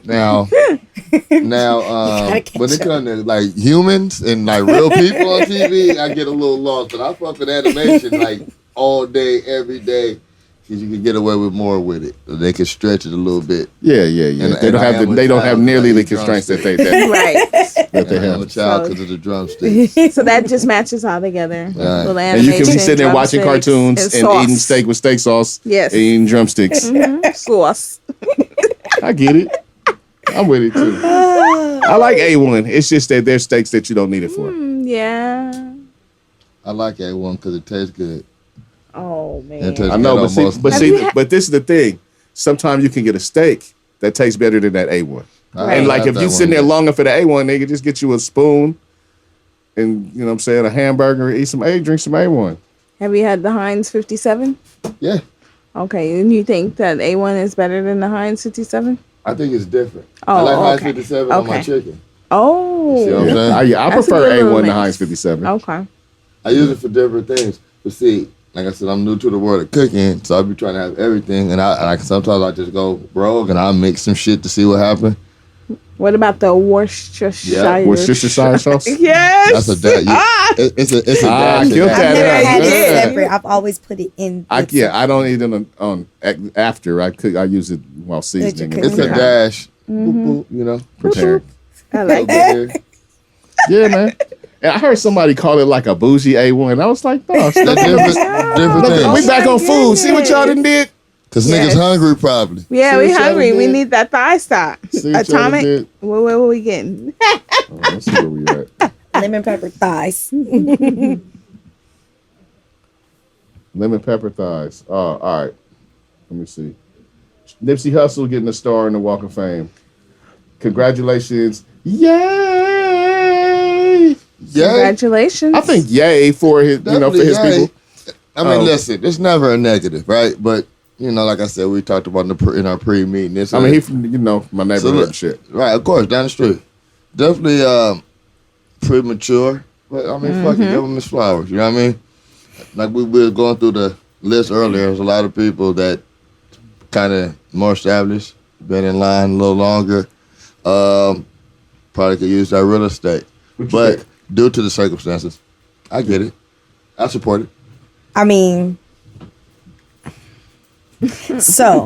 Now, when it comes to like humans and like real people on TV, I get a little lost. But I fuck with animation like all day, every day. Because you can get away with more with it. They can stretch it a little bit. Yeah. They don't have nearly the constraints that they right. that they have. I'm a child because of the drumsticks. So that just matches all together. Right. And you can be sitting there watching cartoons and eating steak with steak sauce. Yes. And eating drumsticks. Mm-hmm. Sauce. I get it. I'm with it too. I like A1. It's just that there's steaks that you don't need it for. Yeah. I like A1 because it tastes good. Oh man, I know, but this is the thing. Sometimes you can get a steak that tastes better than that A1. Right. And like if you sitting there longing for the A1, they could just get you a spoon and you know what I'm saying, a hamburger, eat some drink some A1. Have you had the Heinz 57? Yeah. Okay, and you think that A1 is better than the Heinz 57? I think it's different. Oh, I like Heinz 57 on my chicken. Oh. You see what I'm saying? I prefer A1 to Heinz 57. Okay. I use it for different things. But see, like I said, I'm new to the world of cooking, so I'll be trying to have everything. And I sometimes I just go rogue and I'll mix some shit to see what happens. What about the Worcestershire? Worcestershire sauce? Yes. That's a dash. It's a dash. I've never had it separate. I've always put it in. I don't eat it on after I cook. I use it while seasoning. It's a dash. Boop, boop, you know, prepared. I like that. Yeah, man. And I heard somebody call it like a bougie A1. I was like, no, it's different things. We back on food. See what y'all done did? Because niggas hungry probably. Yeah, we hungry. We need that ThighStop. Atomic. What are we getting? Let's see where we at. Lemon pepper thighs. Lemon pepper thighs. Oh, all right. Let me see. Nipsey Hussle getting a star in the Walk of Fame. Congratulations. Yay! Congratulations. I think yay for his, for his people. I mean, listen, it's never a negative, right? But like I said, we talked about in our pre-meeting. He from my neighborhood and shit. Right, of course, down the street. Definitely premature, but I mean, fuck it, give him his flowers. You know what I mean? Like we were going through the list earlier. There's a lot of people that kind of more established, been in line a little longer. Probably could use that real estate, but due to the circumstances, I get it. I support it. I mean, so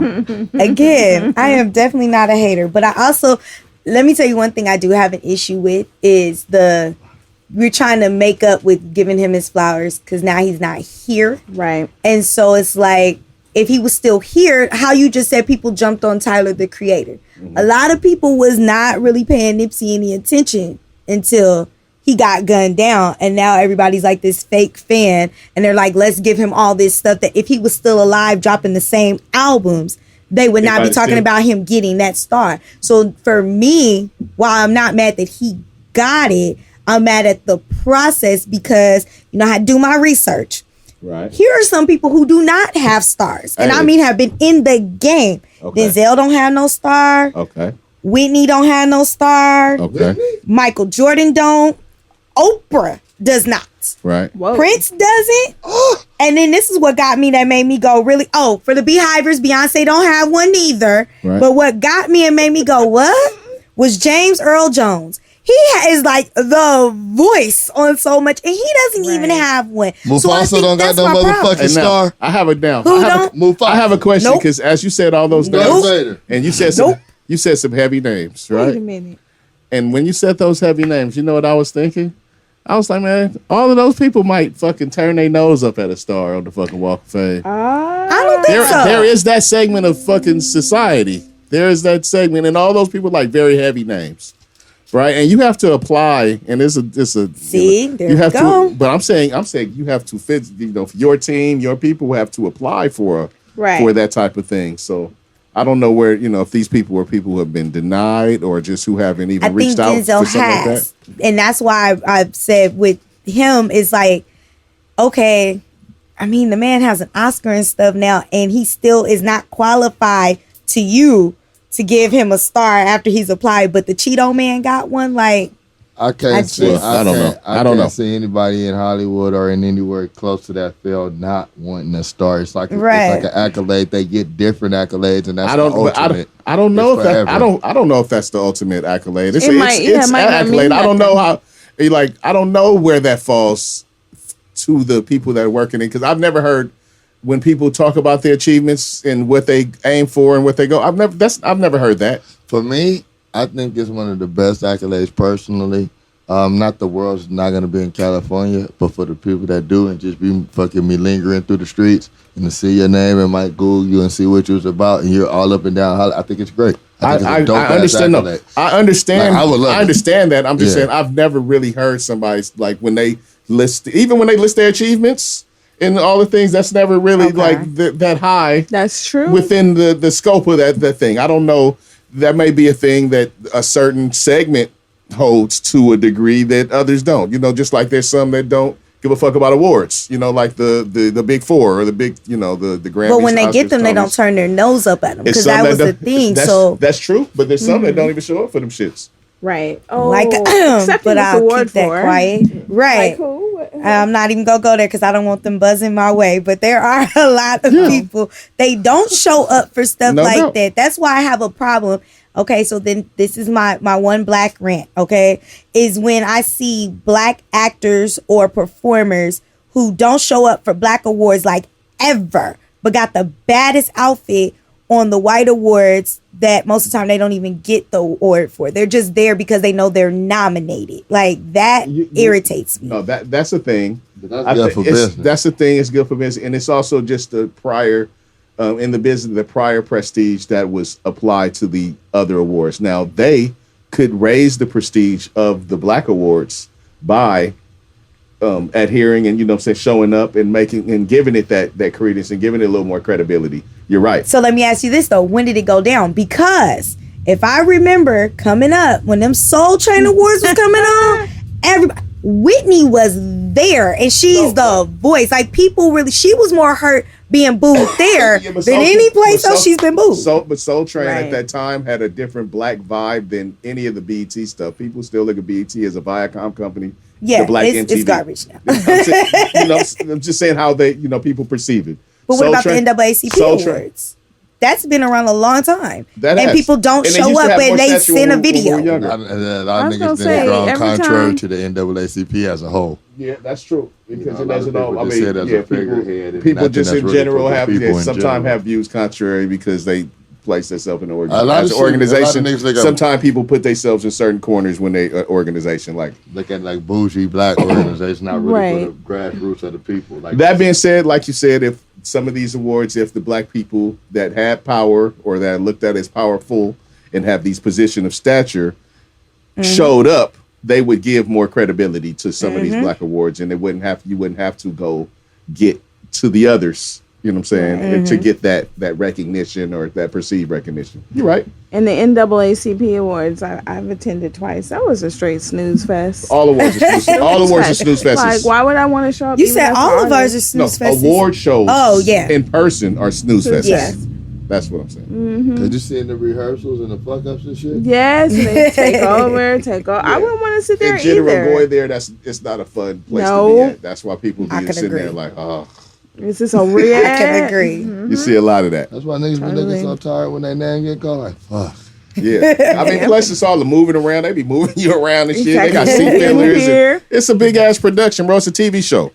again, I am definitely not a hater, but I also, let me tell you one thing I do have an issue with is we're trying to make up with giving him his flowers because now he's not here. Right. And so it's like, if he was still here, how you just said people jumped on Tyler, the Creator. Mm-hmm. A lot of people was not really paying Nipsey any attention until he got gunned down. And now everybody's like this fake fan. And they're like, let's give him all this stuff that if he was still alive, dropping the same albums, they would not be talking about him getting that star. So for me, while I'm not mad that he got it, I'm mad at the process because, I had to do my research. Right. Here are some people who do not have stars. And I mean have been in the game. Okay. Denzel don't have no star. Okay. Whitney don't have no star. Okay. Michael Jordan don't. Oprah does not. Right. Whoa. Prince doesn't. And then this is what got me that made me go really, for the Beehivers, Beyonce don't have one either. Right. But what got me and made me go, what? Was James Earl Jones. He is like the voice on so much, and he doesn't even have one. Mufasa don't got no motherfucking star. I have it down. Mufasa. I have a question because as you said all those names, and you said some heavy names, right? Wait a minute. And when you said those heavy names, you know what I was thinking? I was like, man, all of those people might fucking turn their nose up at a star on the fucking Walk of Fame. I don't think so. There is that segment of fucking society. There is that segment, and all those people like very heavy names. Right, and you have to apply, and it's a. See, there you have to. But I'm saying you have to fit. Your team, your people have to apply for that type of thing. So I don't know where if these people were people who have been denied or just who haven't even reached out for something like that. And that's why I've said with him is like, okay, I mean the man has an Oscar and stuff now, and he still is not qualified to give him a star after he's applied, but the Cheeto Man got one. Like, I can't see. I don't know. I don't see anybody in Hollywood or in anywhere close to that field not wanting a star. It's like it's like an accolade. They get different accolades, and that's the ultimate. I don't know if that. I don't know if that's the ultimate accolade. It's an accolade. I don't know how. I don't know where that falls to the people that are working it because I've never heard. When people talk about their achievements and what they aim for and what they go, I've never heard that. For me, I think it's one of the best accolades personally. Not the world's not gonna be in California, but for the people that do and just be fucking me lingering through the streets and to see your name and might Google you and see what you was about and you're all up and down. I think it's great. I understand. I understand. I would love I understand that. I'm just saying I've never really heard somebody's like when they list, even when they list their achievements and all the things, that's never really that high. That's true. Within the scope of that thing. I don't know. That may be a thing that a certain segment holds to a degree that others don't. Just like there's some that don't give a fuck about awards. Like the big four or the big, the Grammys. But when they get them, they don't turn their nose up at them because that was the thing. That's true. But there's some that don't even show up for them shits. Right. Oh, but I'll keep that quiet. Right. Like who? I'm not even gonna go there because I don't want them buzzing my way. But there are a lot of people, they don't show up for stuff that. That's why I have a problem. Okay, so then this is my one black rant, okay, is when I see black actors or performers who don't show up for black awards like ever, but got the baddest outfit on the white awards that most of the time they don't even get the award for. They're just there because they know they're nominated. Like that irritates me. No, that's the thing. That's good for business. That's the thing. It's good for business, and it's also just the prior in the business, the prior prestige that was applied to the other awards. Now they could raise the prestige of the black awards by adhering and showing up and making and giving it that credence and giving it a little more credibility. You're right. So let me ask you this though: when did it go down? Because if I remember coming up when them Soul Train Awards was coming on, everybody. Whitney was there, and she's the voice. Like people really, she was more hurt being booed there than any place else she's been booed. But Soul Train at that time had a different black vibe than any of the BET stuff. People still look at BET as a Viacom company. Yeah, the black it's garbage now. I'm just saying how they, people perceive it. But what about the NAACP awards? That's been around a long time. People don't show up and they send a video. A lot of niggas been drawn contrary to the NAACP as a whole. Yeah, that's true. Because it doesn't all. I mean, people just in general sometimes have views contrary because they place themselves in an organization. Sometimes people put themselves in certain corners when they organization look at like bougie black organization, not really for the grassroots of the people. Like that being said, like you said, if some of these awards, if the black people that had power or that are looked at as powerful and have these position of stature showed up, they would give more credibility to some of these black awards, and you wouldn't have to go get to the others. You know what I'm saying? To get that recognition or that perceived recognition. You're right. And the NAACP awards, I've attended twice. That was a straight snooze fest. All awards are snooze fest. All awards are snooze fests. Like, why would I want to show up? You said all of ours are snooze fests. Award shows. Oh yeah. In person are snooze fests. Yes. That's what I'm saying. Did you see in the rehearsals and the fuck ups and shit? Yes, they take over. Yeah. I wouldn't want to sit there either. General Boy there, it's not a fun place to be at. That's why people be sitting there like, oh. Is this a real? I can agree. You see a lot of that. That's why niggas be looking so tired when their name get called. Like, fuck. Yeah. I mean, plus it's all the moving around. They be moving you around and shit. They got seat fillers. It's a big ass production, bro. It's a TV show.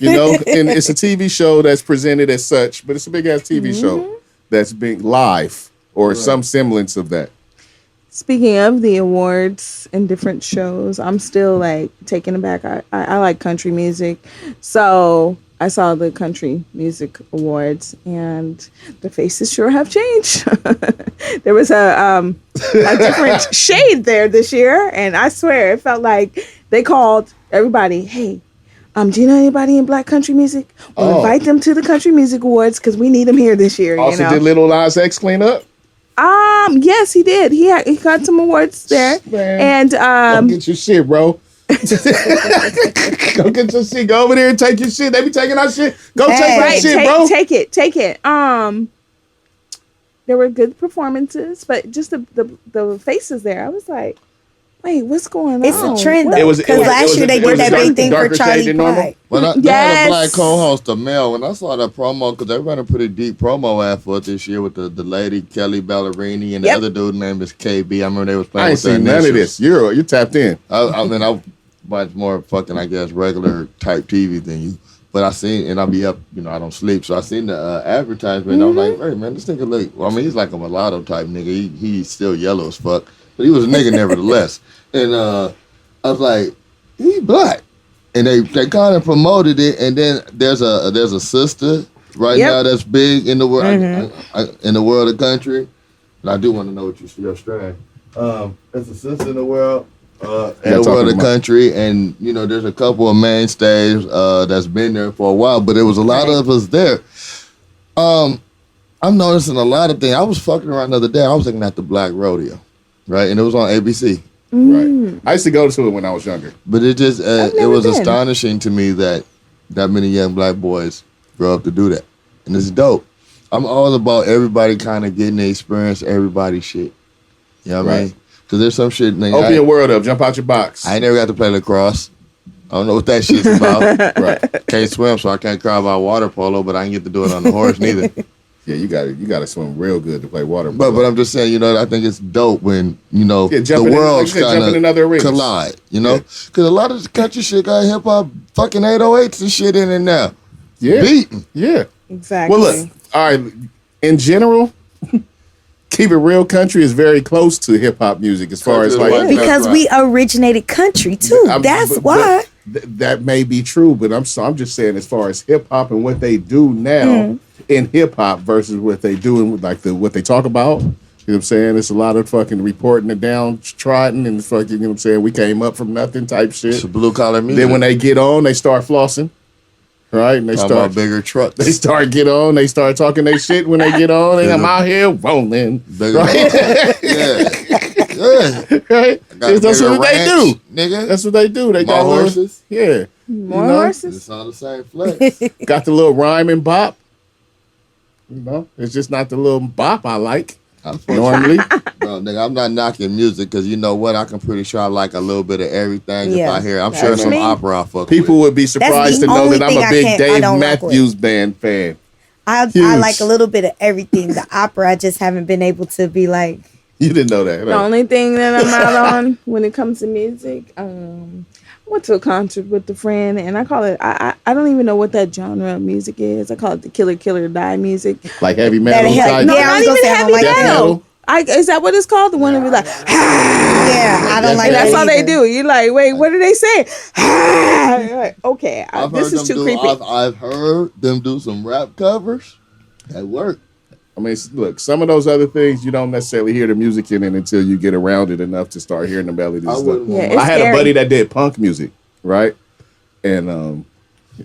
And it's a TV show that's presented as such, but it's a big ass TV show that's being live or some semblance of that. Speaking of the awards and different shows, I'm still taken aback. I like country music. So I saw the Country Music Awards, and the faces sure have changed. There was a different shade there this year, and I swear it felt like they called everybody, hey, do you know anybody in black country music? We'll invite them to the Country Music Awards because we need them here this year. Also, did Lil Nas X clean up? Yes, he did. He got some awards there. Man, and go get your shit, bro. Go get your shit. Go over there and take your shit. They be taking our shit. Go take that shit, bro. Take it. There were good performances, but just the faces there, I was like, wait, what's going on? It's a trend though. Because last year they did that big thing for Charlie Pride. When I had a black co-host, Mel, when I saw that promo, because they ran a pretty deep promo ad for it this year with the lady Kelly Ballerini and the other dude named is KB. I remember they was playing. I ain't seen none of this. You're tapped in. I watch more fucking, I guess, regular type TV than you. But I seen, and I'll be up, I don't sleep. So I seen the advertisement. And I was like, hey, man, this nigga look, he's like a mulatto type nigga. He's still yellow as fuck. But he was a nigga nevertheless. And I was like, he black. And they kind of promoted it. And then there's a sister now that's big in the world in the world of country. And I do want to know what your strand. There's a sister in the world and world of country, and you know, there's a couple of mainstays that's been there for a while, but there was a lot of us there. I'm noticing a lot of things. I was fucking around the other day. I was looking at the Black Rodeo, right, and it was on ABC. Right. I used to go to it when I was younger, but it just it was astonishing to me that many young black boys grow up to do that, and it's dope. I'm all about everybody kind of getting the experience, everybody shit. You know what I mean? Because there's some shit. Open your world up. Jump out your box. I ain't never got to play lacrosse. I don't know what that shit's about. Right. Can't swim, so I can't cry about water polo, but I ain't get to do it on the horse neither. Yeah, you gotta swim real good to play water polo. But I'm just saying, you know, I think it's dope when, you know, the worlds kind of collide, you know? Because a lot of the country shit got hip-hop fucking 808s and shit in it now. Yeah. Beating. Yeah. Exactly. Well, look, all right, in general, Keep It Real country is very close to hip-hop music as far as like... Because we originated country, too. That's why. That may be true, but I'm just saying as far as hip-hop and what they do now in hip-hop versus what they do in like what they talk about. You know what I'm saying? It's a lot of fucking reporting it downtrodden and fucking, you know what I'm saying? We came up from nothing type shit. It's blue-collar music. Then when they get on, they start flossing. Right, and they start bigger trucks. They start talking their shit when they get on. And I'm out here rolling. Right? Yeah. Right? That's what they do, nigga. That's what they do. They got horses. More horses. It's all the same flex. Got the little rhyme and bop. You know, it's just not the little bop I like. Normally, bro, nigga, I'm not knocking music because you know what? I can pretty sure I like a little bit of everything if I hear. I'm sure some opera I fuck people with. Would be surprised to know that I'm a big Dave Matthews Band fan. I like a little bit of everything. The opera, I just haven't been able to be like. You didn't know that. The only thing that I'm out on when it comes to music, I went to a concert with a friend, and I call it. I don't even know what that genre of music is. I call it the killer die music. Like heavy metal. No, not even heavy metal. Is that what it's called? The one that be like, yeah, I don't like that. That's all they do. You're like, wait, what are they saying? Like, okay, this is too creepy. I've heard them do some rap covers that work. I mean, look, some of those other things, you don't necessarily hear the music in it until you get around it enough to start hearing the melodies. I had a buddy that did punk music, right? And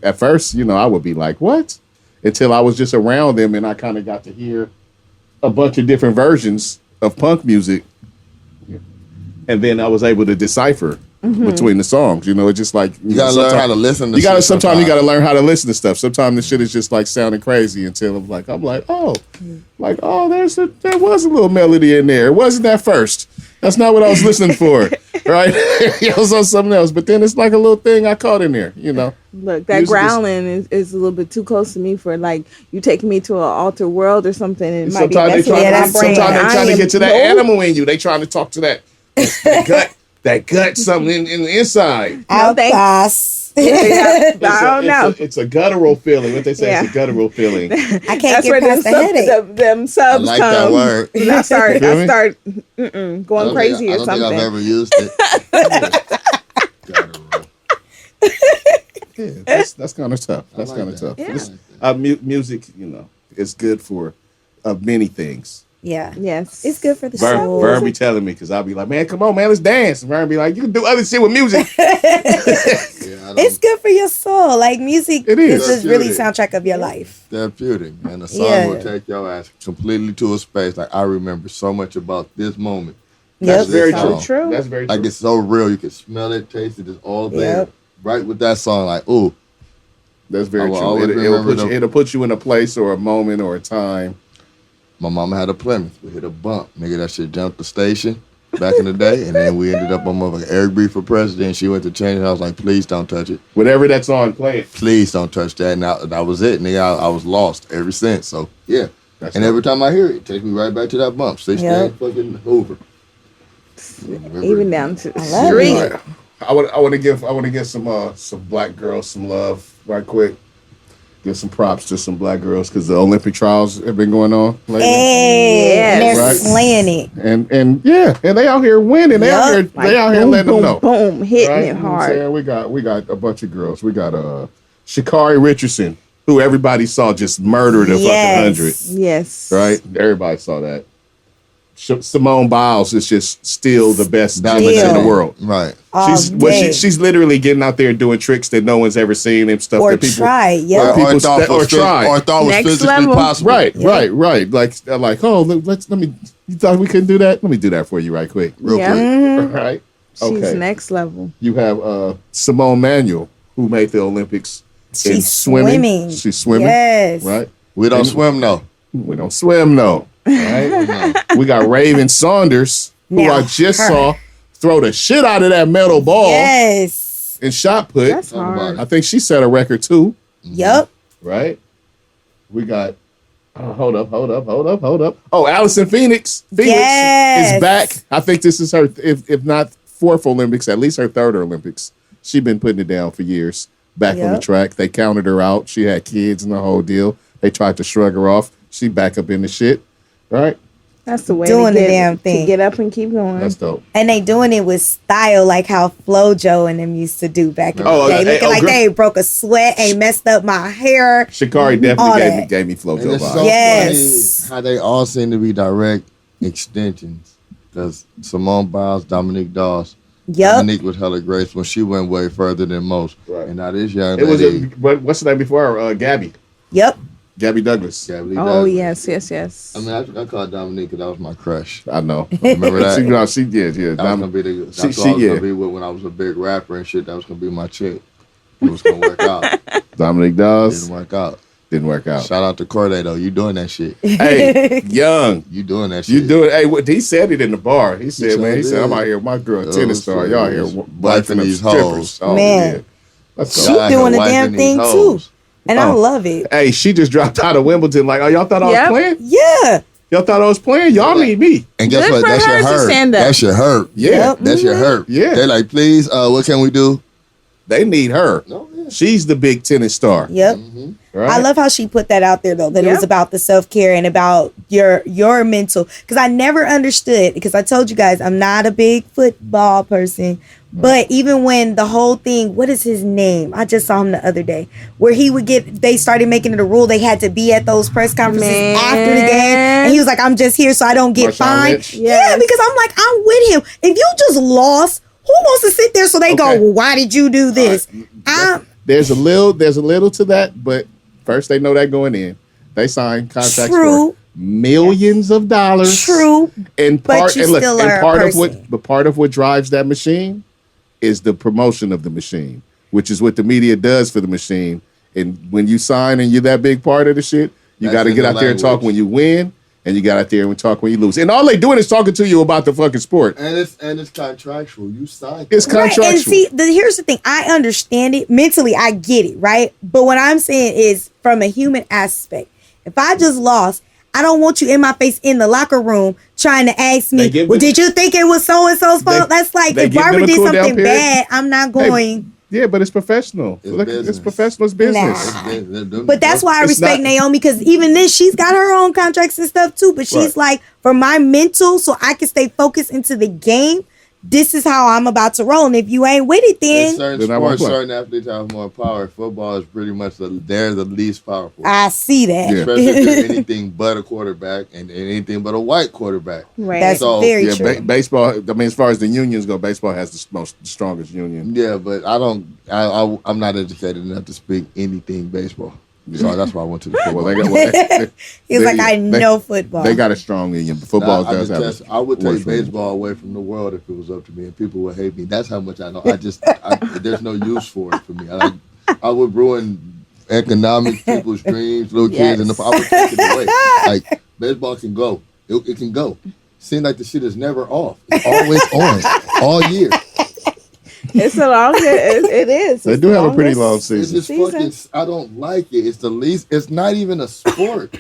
at first, you know, I would be like, what? Until I was just around them and I kind of got to hear a bunch of different versions of punk music. And then I was able to decipher between the songs. You know, it's just like... You gotta learn how to listen to shit. Sometimes you gotta learn how to listen to stuff. Sometimes the shit is just like sounding crazy until I'm like, oh, there was a little melody in there. It wasn't that first. That's not what I was listening for. Right? It was on something else. But then it's like a little thing I caught in there, you know. Look, that growling is a little bit too close to me for like you taking me to an alter world or something. It might be messing with my brain. Sometimes they're trying to get to that animal in you. They trying to talk to that gut, something in the inside. I don't know. It's a guttural feeling. What they say is a guttural feeling. I can't get past the headache. Them subs I like that word. I start going crazy or something. I don't think I've ever used it. Yeah, that's kind of tough. That's kind of tough. Yeah. Music, you know, is good for many things. Yeah. Yes. It's good for the soul. Vern be telling me because I'll be like, man, come on, man, let's dance. And Vern be like, you can do other shit with music. It's good for your soul. Like music is really soundtrack of your life. Therapeutic. And the song will take your ass completely to a space. Like I remember so much about this moment. That's very true. That's very true. Like it's so real. You can smell it, taste it. It's all there. Right with that song. Like, ooh. That's very true. It'll put you in a place or a moment or a time. My mama had a Plymouth. We hit a bump. Nigga, that shit jumped the station back in the day. And then we ended up on motherfucking Eric B for president. She went to change it. I was like, please don't touch it. Whatever that's on, play it. Please don't touch that. And that was it. Nigga, I was lost ever since. So, yeah. And every time I hear it, it takes me right back to that bump. Stay fucking Hoover. Even down to the street. I want to give some black girls some love right quick. Give some props to some black girls because the Olympic trials have been going on lately. And they're slaying it. And they out here winning. They out here letting them know. Boom, hitting it hard. We got a bunch of girls. We got Sha'Carri Richardson, who everybody saw just murdered a fucking 100. Yes. Right? Everybody saw that. Simone Biles is just still the best diamond in the world. Right. She's literally getting out there doing tricks that no one's ever seen and stuff or that people try, or thought was Next physically level. possible. Right. Like oh, let me. You thought we couldn't do that? Let me do that for you right quick, real quick. Mm-hmm. Right. She's next level. You have Simone Manuel, who made the Olympics. She's swimming. She's swimming. Yes. Right. We don't swim though. We don't swim though. Right. We got Raven Saunders, who Now, I just saw throw the shit out of that metal ball. Yes. In shot put. That's hard. I think she set a record too. Yep. Right. We got. Hold up. Oh, Allison Phoenix. Is back. I think this is her, if not fourth Olympics, at least her third Olympics. She's been putting it down for years. Back on the track. They counted her out. She had kids and the whole deal. They tried to shrug her off. She back up in the shit. Right? That's the way Doing to the damn thing. To get up and keep going. That's dope. And they doing it with style, like how FloJo and them used to do back in the day. Looking like they ain't broke a sweat, ain't messed up my hair. Sha'Carri definitely gave me FloJo vibes. So funny how they all seem to be direct extensions. Because Simone Biles, Dominique Dawes. Yep. Dominique was hella grace when she went way further than most. Right. And now this young lady. What's the name before her? Gabby. Yep. Gabby Douglas. Yes. I mean, I called Dominique because that was my crush. I know. Remember that? That was gonna be gonna be with when I was a big rapper and shit. That was gonna be my chick. It was gonna work out. Dominique Dawes. Didn't work out. Shout out to Corday though. You doing that shit? Hey, Young. You doing that shit? You doing? Hey, he said it in the bar. He said, "Man, I'm out here with my girl, tennis star. Y'all here wiping these hoes." Oh, man, she doing the damn thing too, and I love it. Hey, she just dropped out of Wimbledon. Like, oh, y'all thought I was playing? Yeah. Y'all thought I was playing? Y'all need me. And guess what? That shit hurt. That shit hurt. Yeah, that shit hurt. Yeah. They're like, please, what can we do? They need her. No, yeah. She's the big tennis star. Yep. Mm-hmm. Right. I love how she put that out there though, that it was about the self-care and about your mental. Because I never understood, because I told you guys I'm not a big football person. But even when the whole thing, what is his name? I just saw him the other day, where they started making it a rule they had to be at those press conferences after the game. And he was like, I'm just here so I don't get fined. Yeah, because I'm like, I'm with him. If you just lost, who wants to sit there so they go, well, why did you do this? There's a little to that, but first they know that going in. They sign contracts for millions of dollars. True. And part of what drives that machine is the promotion of the machine, which is what the media does for the machine. And when you sign and you're that big part of the shit, you got to get out there and talk when you win. And you got out there and talk when you lose. And all they doing is talking to you about the fucking sport. And it's contractual. You sign. It's contractual. Right. And see, here's the thing. I understand it. Mentally, I get it, right? But what I'm saying is from a human aspect. If I just lost, I don't want you in my face in the locker room trying to ask me, well, did you think it was so-and-so's fault? That's like, if Barbara did something bad, I'm not going... Yeah, but it's professional. It's professional. It's business. Nah. But that's why I respect Naomi, because even then, she's got her own contracts and stuff too. But she's like, for my mental, so I can stay focused into the game, this is how I'm about to roll. And if you ain't with it, then certain athletes have more power. Football is pretty much they're the least powerful. I see that. Yeah. Especially if you're anything but a quarterback and anything but a white quarterback. Right. That's very true. Baseball. I mean, as far as the unions go, baseball has the strongest union. Yeah, but I'm not educated enough to speak anything baseball. So that's why I went to the football. He's like, I know football. They got a strong union, but football does have. I would take baseball away from the world if it was up to me, and people would hate me. That's how much I know. There's no use for it for me. I would ruin economics, people's dreams, little kids, and I would take it away. Like baseball can go. It can go. Seems like the shit is never off. It's always on all year. It's a long. It is. They do have a pretty long season. It's just fucking. I don't like it. It's the least. It's not even a sport.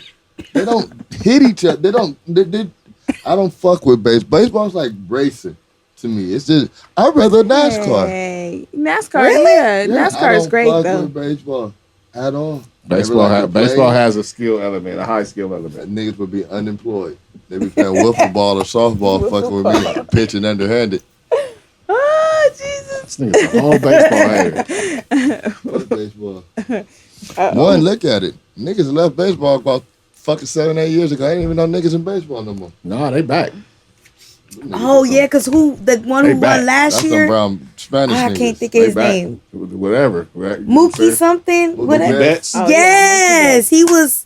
They don't hit each other. They don't. I don't fuck with baseball. Baseball's like racing to me. It's just. I'd rather NASCAR. Hey, NASCAR. Really? Yeah, NASCAR is great though. I don't fuck with baseball at all. Baseball has a skill element, a high skill element. Niggas would be unemployed. They be playing wiffle ball or softball, fucking with me, pitching underhanded. Oh, Jesus. This nigga's a whole baseball hater. Baseball. One, look at it. Niggas left baseball about fucking 7-8 years ago. I didn't even know niggas in baseball no more. No, they back. Oh yeah, because the one who won last That's year? brown Spanish I niggas. can't think of his name. Whatever. Mookie something. Mookie Whatever. Betts. Oh, Yes, he was.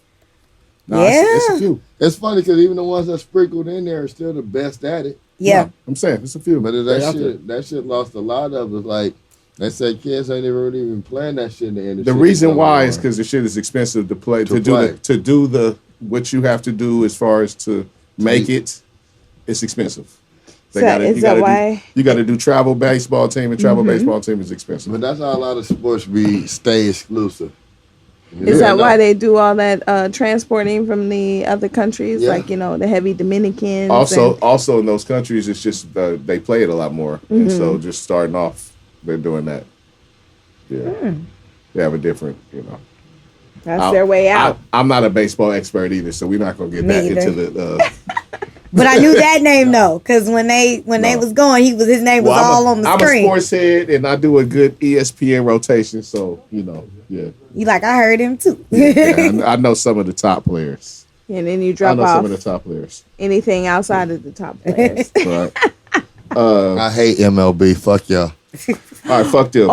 Nah, Yeah. it's a few. It's funny because even the ones that sprinkled in there are still the best at it. Yeah. No, I'm saying it's a few. But They out there. that shit lost a lot of it. Like they said, kids ain't even playing that shit in the industry. The reason why is because the shit is expensive to play to do the what you have to do as far as to make it. It's expensive. Is that why? You got to do travel baseball team, and travel baseball team is expensive. But that's how a lot of sports stay exclusive. Is that why they do all that transporting from the other countries, like the heavy Dominicans? Also in those countries, it's just they play it a lot more, and so just starting off, they're doing that. Yeah, they have a different, That's their way out. I'm not a baseball expert either, so we're not gonna get that into the. But I knew that name though, because when they was going, his name was all on the screen. I'm a sports head, and I do a good ESPN rotation, so yeah. You like I heard him too. I know some of the top players. And then you drop off some of the top players. Anything outside of the top players. Right. I hate MLB. Fuck y'all. All right, fuck them.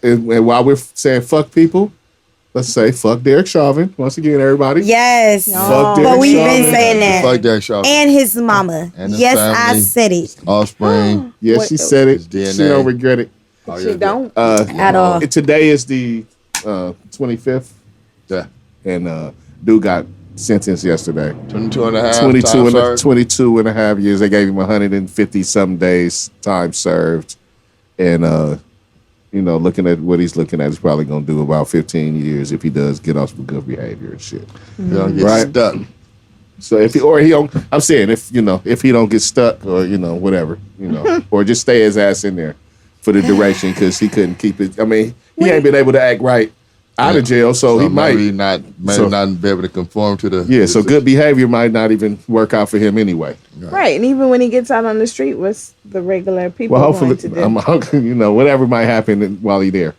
And while we're saying fuck people, let's say fuck Derek Chavin. Once again, everybody. Yes. Fuck Derek but we've been Chauvin. saying that. Fuck Derek Chavin. And his mama. And his yes, family. I said it. Offspring. Yes, she said it. DNA. She don't regret it. She don't. At all. Today is the 25th. Yeah. And dude got sentenced yesterday. 22 and a half. 22 and a half years. They gave him 150 some days time served. And looking at what he's looking at, he's probably gonna do about 15 years if he does get off for good behavior and shit. You don't get stuck. So if he don't, I'm saying if he don't get stuck or whatever, or just stay his ass in there for the duration because he couldn't keep it. I mean, he ain't been able to act right out of jail, so he might not be able to conform to the. Yeah, so good behavior might not even work out for him anyway. Right, and even when he gets out on the street, what's the regular people going to do? Whatever might happen while he's there.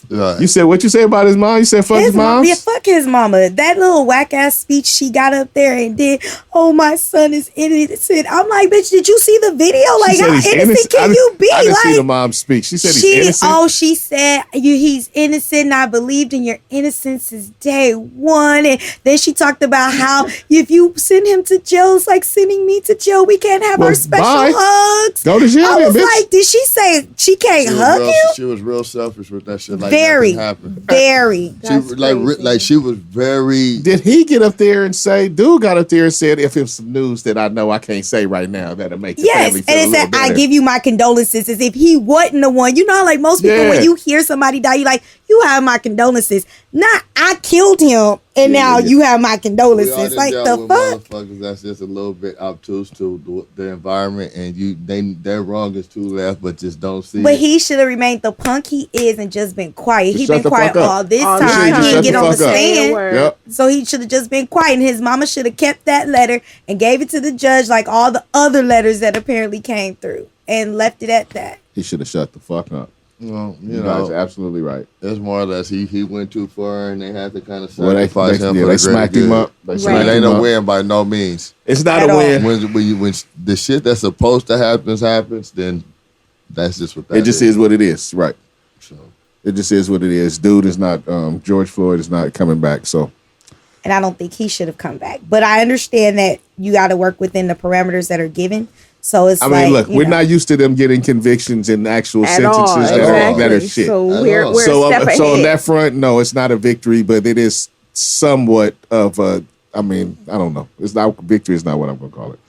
Right. You said what you say about his mom? You said fuck his mom? Yeah, fuck his mama. That little whack ass speech she got up there and did. Oh, my son is innocent. I'm like, bitch, did you see the video? Like, how innocent can you be? I didn't see the mom speak. She said he's innocent. Oh, she said he's innocent. And I believed in your innocence since day one. And then she talked about how if you send him to jail, it's like sending me to jail. We can't have our special hugs. Go to jail. I was bitch. like, did she say she can't hug him? She was real selfish with that shit. Like very, happened. very. She like she was very. Did he get up there and say? Dude got up there and said, "If it's some news that I know I can't say right now, that'll make the family feel and it said, "I give you my condolences." As if he wasn't the one. You know, like most people, when you hear somebody die, you like, you have my condolences. Not I killed him, and now you have my condolences. Like the fuck. Motherfuckers that's just a little bit obtuse to the environment, and their wrong is too left, but just don't see. But it. he should have remained the punk he is and just been quiet. He been quiet all this All time. He didn't get on the stand. Yep. So he should have just been quiet. And his mama should have kept that letter and gave it to the judge like all the other letters that apparently came through and left it at that. He should have shut the fuck up. Well, you guys are absolutely right. It's more or less he went too far, and they had to kind of sacrifice him. They smacked him up. It ain't no win by no means. It's not a win. When the shit that's supposed to happens, then that's just what that is. It just is what it is, right? So it just is what it is. Dude is not. George Floyd is not coming back. So. And I don't think he should have come back. But I understand that you got to work within the parameters that are given. So it's look, we're not used to them getting convictions and actual sentences that are shit. So we're a step ahead. So on that front, no, it's not a victory, but it is somewhat of a. I mean, I don't know. It's not victory. Is not what I'm gonna call it.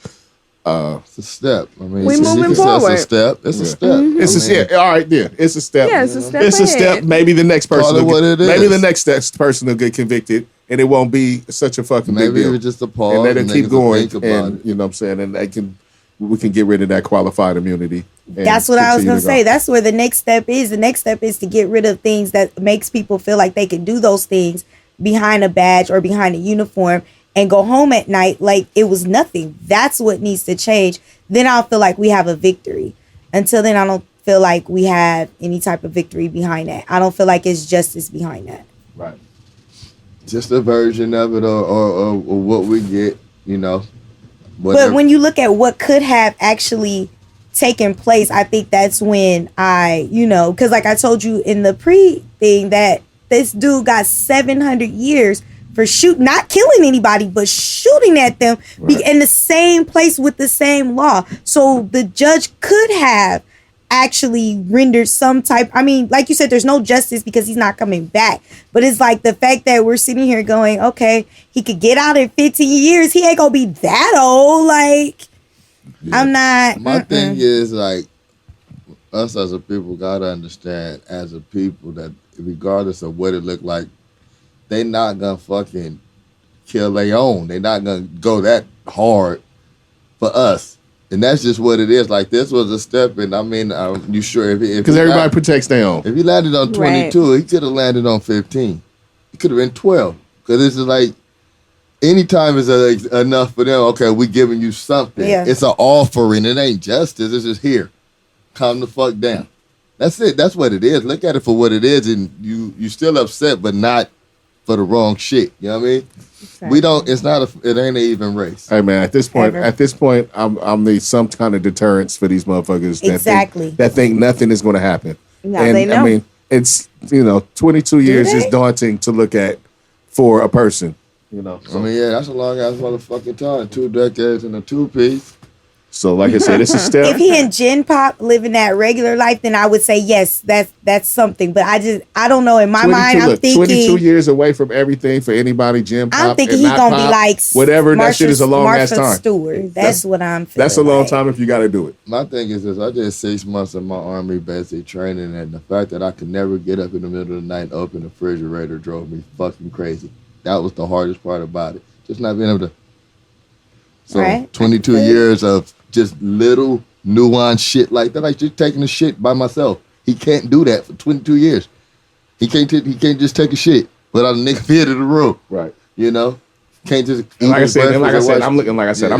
It's a step. I mean, we're moving forward. It's a step. It's a step. It's a step. All right, yeah. It's a step. Yeah, it's a step. It's a step. Maybe the next person. Maybe the next person will get convicted, and it won't be such a fucking big deal. Maybe it's just a pause, and they'll keep going. And it. you know what I'm saying? And we can get rid of that qualified immunity. That's what I was going to say. That's where the next step is. The next step is to get rid of things that makes people feel like they can do those things behind a badge or behind a uniform and go home at night like it was nothing. That's what needs to change. Then I'll feel like we have a victory. Until then, I don't feel like we have any type of victory behind that. I don't feel like it's justice behind that. Right. just a version of it or what we get, you know. Whatever. But when you look at what could have actually taken place, I think that's when because like I told you in the pre-thing that this dude got 700 years for not killing anybody, but shooting at them in the same place with the same law. So the judge could have actually rendered some type. I mean, like you said, there's no justice because he's not coming back. But it's like the fact that we're sitting here going, okay, he could get out in 15 years. He ain't gonna be that old. Like, yeah. I'm not. My thing is like, us as a people gotta understand as a people that regardless of what it look like, they not gonna fucking kill their own. They not gonna go that hard for us. And that's just what it is. Like, this was a step in. I mean, you sure? Because everybody protects their own. If he landed on 22, he could have landed on 15. He could have been 12. Because this is like, anytime is enough for them. Okay, we giving you something. Yeah. It's an offering. It ain't justice. It's just here. Calm the fuck down. That's it. That's what it is. Look at it for what it is, and you still upset, but not for the wrong shit. You know what I mean? Exactly. We don't. It ain't an even race. Hey man, at this point, I'm need some kind of deterrence for these motherfuckers. That think nothing is going to happen. Now they know. I mean, it's 22 years is daunting to look at for a person. You know. So. I mean, yeah, that's a long ass motherfucking time. 2 decades and a 2-piece. So, like I said, it's a step. If he and Gen Pop living that regular life, then I would say yes, that's something. But I don't know. In my mind, I'm thinking 22 years away from everything for anybody. Gen Pop. I'm thinking he's gonna be like whatever. That shit is a long ass time. Stewart. That's what I'm feeling. That's a long time if you got to do it. My thing is this: I did 6 months of my army basic training, and the fact that I could never get up in the middle of the night and open the refrigerator drove me fucking crazy. That was the hardest part about it. Just not being able to. So 22 years of just little nuanced shit like that. Like just taking a shit by myself. He can't do that for 22 years. He can't just take a shit without a nigga fit in the room. Right. You know? Can't just like I said, I'm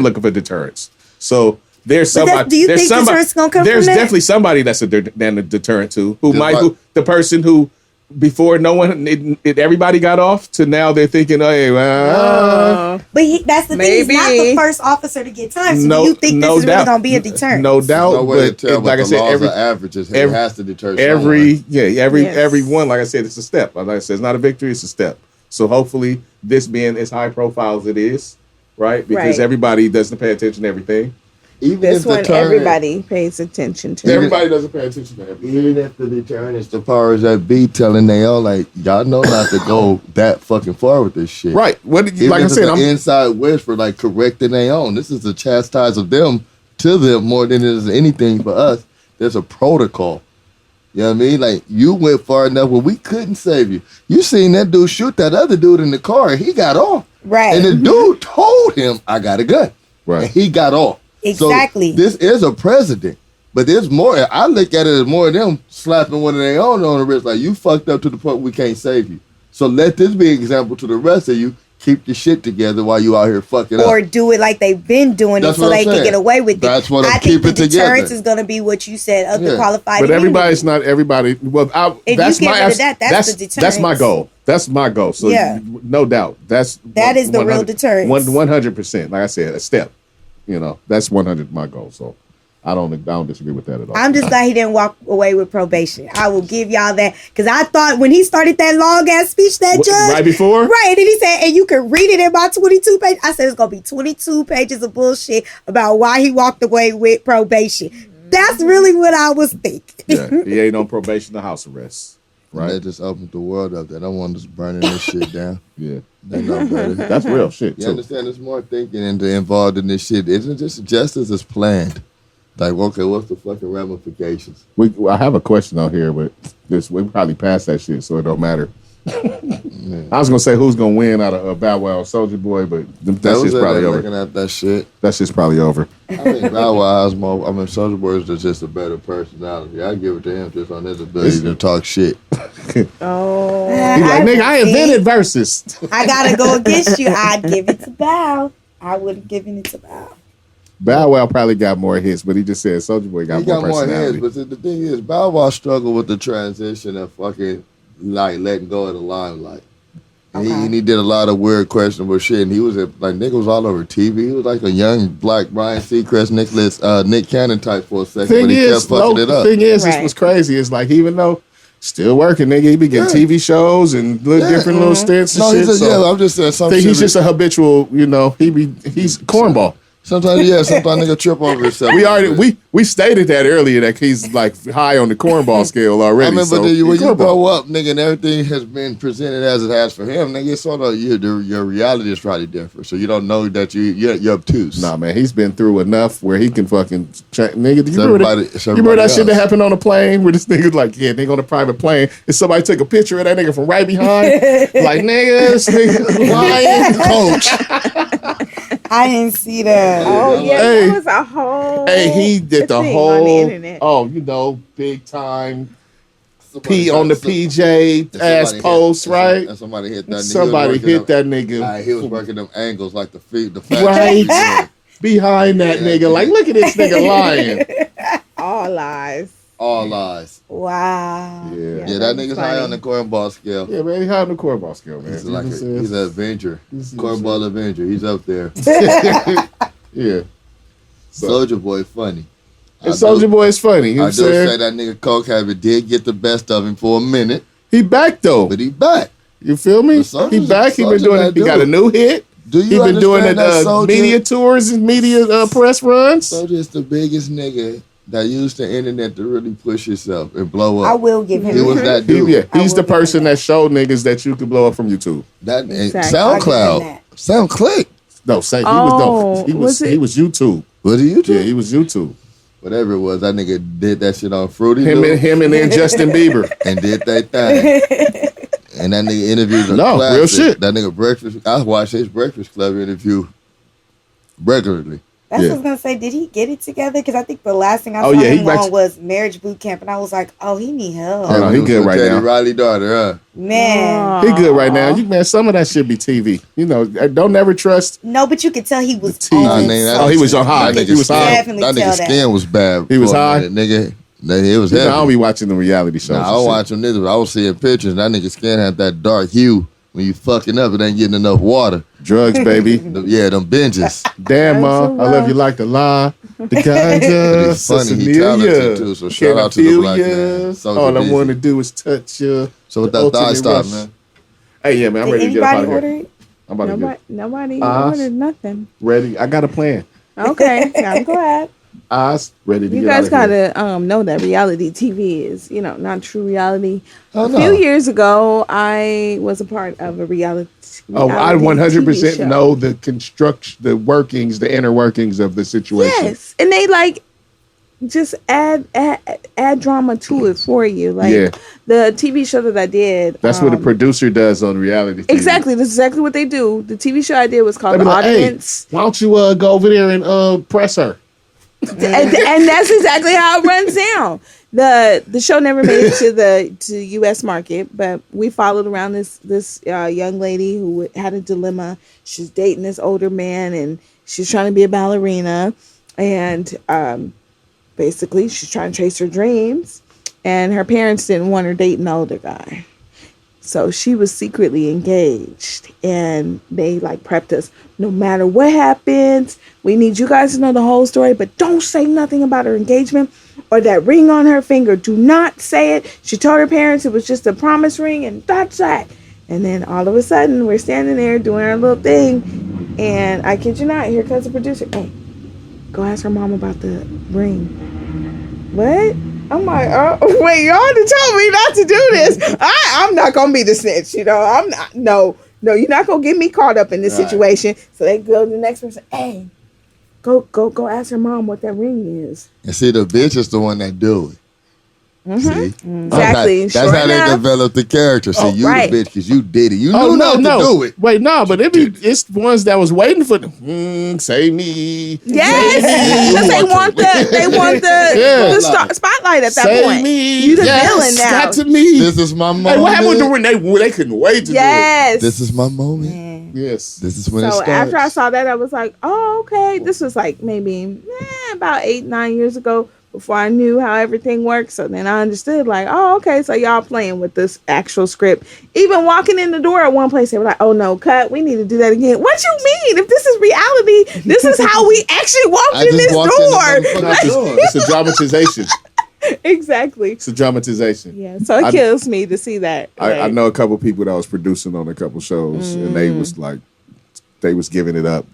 looking for deterrence. So there's somebody. Do you think deterrence gonna come There's from that? definitely somebody that's a deterrent to the person who before no one everybody got off to now they're thinking, hey, well, but that's the thing. He's not the first officer to get time. So do you think this is really gonna be a deterrent? No doubt. No way to tell, like I said, every averages has to deter every one. Like I said, it's a step. Like I said, it's not a victory. It's a step. So hopefully, this being as high profile as it is, right? Because everybody doesn't pay attention to everything. Even this one, everybody pays attention to. Everybody doesn't pay attention to everything. Even if the deterrent is the powers that be telling they all like, y'all know not to go that fucking far with this shit. Right. What did you, like I said, I'm inside wish for like correcting their own. This is a chastise of them to them more than it is anything for us. There's a protocol. You know what I mean? Like, you went far enough where we couldn't save you. You seen that dude shoot that other dude in the car and he got off. Right. And the dude told him, I got a gun. Right. And he got off. Exactly. So this is a precedent. But there's more. I look at it as more of them slapping one of their own on the wrist. Like, you fucked up to the point we can't save you. So let this be an example to the rest of you. Keep your shit together while you out here fucking up. Or do it like they've been doing it so they can get away with it. That's what I'm keeping together. I think the deterrence is going to be what you said, other qualified But everybody's not everybody. Well, that's the deterrence. That's my goal. That's my goal. So no doubt. That is the real deterrence. 100%. Like I said, a step. You know, that's 100 my goal. So I don't disagree with that at all. I'm just glad he didn't walk away with probation. I will give y'all that. Because I thought when he started that long ass speech, that judge. Right before? Right. And then he said, and you can read it in about 22 pages. I said it's going to be 22 pages of bullshit about why he walked away with probation. That's really what I was thinking. Yeah, he ain't on probation, the house arrest. Right. They just opened the world up. They don't want us burning this shit down. Yeah. They know better. That's real shit, You understand? There's more thinking involved in this shit. Isn't just justice is planned. Like, okay, what's the fucking ramifications? I have a question out here, but we probably passed that shit, so it don't matter. I was gonna say who's gonna win out of Bow Wow and Soulja Boy, but that's just probably over. Looking at that shit, that's just probably over. I think Bow Wow has more. I mean, Soulja Boy is just a better personality. I give it to him just on his ability to talk shit. He's like, nigga, I invented verses. I gotta go against you. I'd give it to Bow. I would have given it to Bow. Bow Wow probably got more hits, but he just said Soulja Boy got more personality. More hits, but the thing is, Bow Wow struggled with the transition of fucking like letting go of the limelight. And he did a lot of weird, questionable shit. And he was nigga was all over TV. He was like a young black Brian Seacrest, Nick Cannon type for a second. But he kept fucking it up. The thing is, this was crazy. It's like, even though still working, nigga, he be getting TV shows and different little stints and shit. I'm just saying something. He's just a habitual, he's cornball. Sometimes nigga trip over himself. We stated that earlier, that he's like high on the cornball scale already. I remember when you grow up, nigga, and everything has been presented as it has for him, nigga, it's sort of your reality is probably different. So you don't know that you're obtuse. Nah, man, he's been through enough where he can fucking nigga. You remember that shit that happened on a plane where this nigga like, nigga on a private plane, and somebody took a picture of that nigga from right behind, like, nigga, this nigga lying, coach. I didn't see that. Oh yeah, that was a whole. Hey, he did the whole. On the internet. Oh, big time. P on the PJ ass post, right? And somebody hit that nigga. Somebody hit that nigga. He was working them angles like the fat. Right. Behind that nigga. Like, look at this nigga lying. All lies. All lies. Wow. Yeah, that nigga's high on the cornball scale. Yeah, man, he's high on the cornball scale, man. He's an Avenger. Cornball Avenger. He's up there. Yeah. Soulja Boy funny. And Soulja Boy is funny. You know I do say that nigga Coke habit did get the best of him for a minute. He back though. But he back. You feel me? He back. He been doing it. He got a new hit. He been doing it media tours and media press runs. Soulja is the biggest nigga that used the internet to really push yourself and blow up. I will give him. He was that dude. He's the person that showed niggas that you could blow up from YouTube. That SoundCloud, SoundClick. No, he was YouTube. Was he YouTube? Yeah, he was YouTube. Whatever it was, that nigga did that shit on Fruity. Him and then Justin Bieber. And did that thing. And that nigga interviews real shit. That nigga Breakfast. I watched his Breakfast Club interview regularly. That's what I was gonna say. Did he get it together? Because I think the last thing I saw him on was Marriage Boot Camp, and I was like, "Oh, he need help." Oh, no, he good right now. Riley daughter, huh? Man, he good right now. Some of that should be TV. Don't never trust. No, but you could tell he was. He was on high. He was high. That nigga's skin was bad. He was high. Nigga, it was heavy. I don't be watching the reality shows. I don't watch them neither. But I was seeing pictures. That nigga's skin had that dark hue. When you fucking up, it ain't getting enough water. Drugs, baby. Them binges. Damn, Mom. I love you like the lie. The ganja. It's funny. He talented too. So shout out to the black man. All I want to do is touch you. So with that ThighStop, man. Hey, yeah, man. I'm ready to get out of here. I'm about to get. Nobody ordered nothing. Ready? I got a plan. Okay, I'm glad. Ready to you get guys out of here. gotta know that reality TV is not true reality. A few years ago, I was a part of a reality. I 100% know the construction, the workings, the inner workings of the situation. Yes, and they just add drama to it for you. The TV show that I did. That's what a producer does on reality TV. Exactly, that's exactly what they do. The TV show I did was called The Audience. Hey, why don't you go over there and press her? and that's exactly how it runs down. The show never made it to the U.S. market, but we followed around this young lady who had a dilemma. She's dating this older man, and she's trying to be a ballerina, and basically she's trying to chase her dreams. And her parents didn't want her dating the older guy, so she was secretly engaged, and they prepped us. No matter what happens, we need you guys to know the whole story, but don't say nothing about her engagement or that ring on her finger. Do not say it. She told her parents it was just a promise ring, and that's that. And then all of a sudden, we're standing there doing our little thing, and I kid you not, here comes the producer. Hey, go ask her mom about the ring. What? I'm like, oh, wait, y'all told me not to do this. I'm not going to be the snitch, I'm not, no, you're not going to get me caught up in this situation. So they go to the next person, hey, go ask her mom what that ring is. And see, the bitch is the one that do it. Mm-hmm. See? Exactly. That's how they develop the character. See, you the bitch because you did it. You knew not to do it. Wait, no, but it's the ones that was waiting for them. Save me. Yes, because they want the spotlight at that save point. Me. You the villain now. Got to me. This is my moment. Hey, what happened when they couldn't wait to do it? This is my moment. Yes. This is when it starts. So after I saw that, I was like, oh, okay. This was maybe about 8-9 years ago. before I knew how everything works. So then I understood, like, oh, okay, so y'all playing with this actual script. Even walking in the door at one place, they were like, oh no, cut, we need to do that again. What you mean? If this is reality, this is how we actually walked in this door. It's a dramatization. Exactly. It's a dramatization. Yeah, so it kills me to see that. I know a couple people that was producing on a couple shows, and they was like, they was giving it up.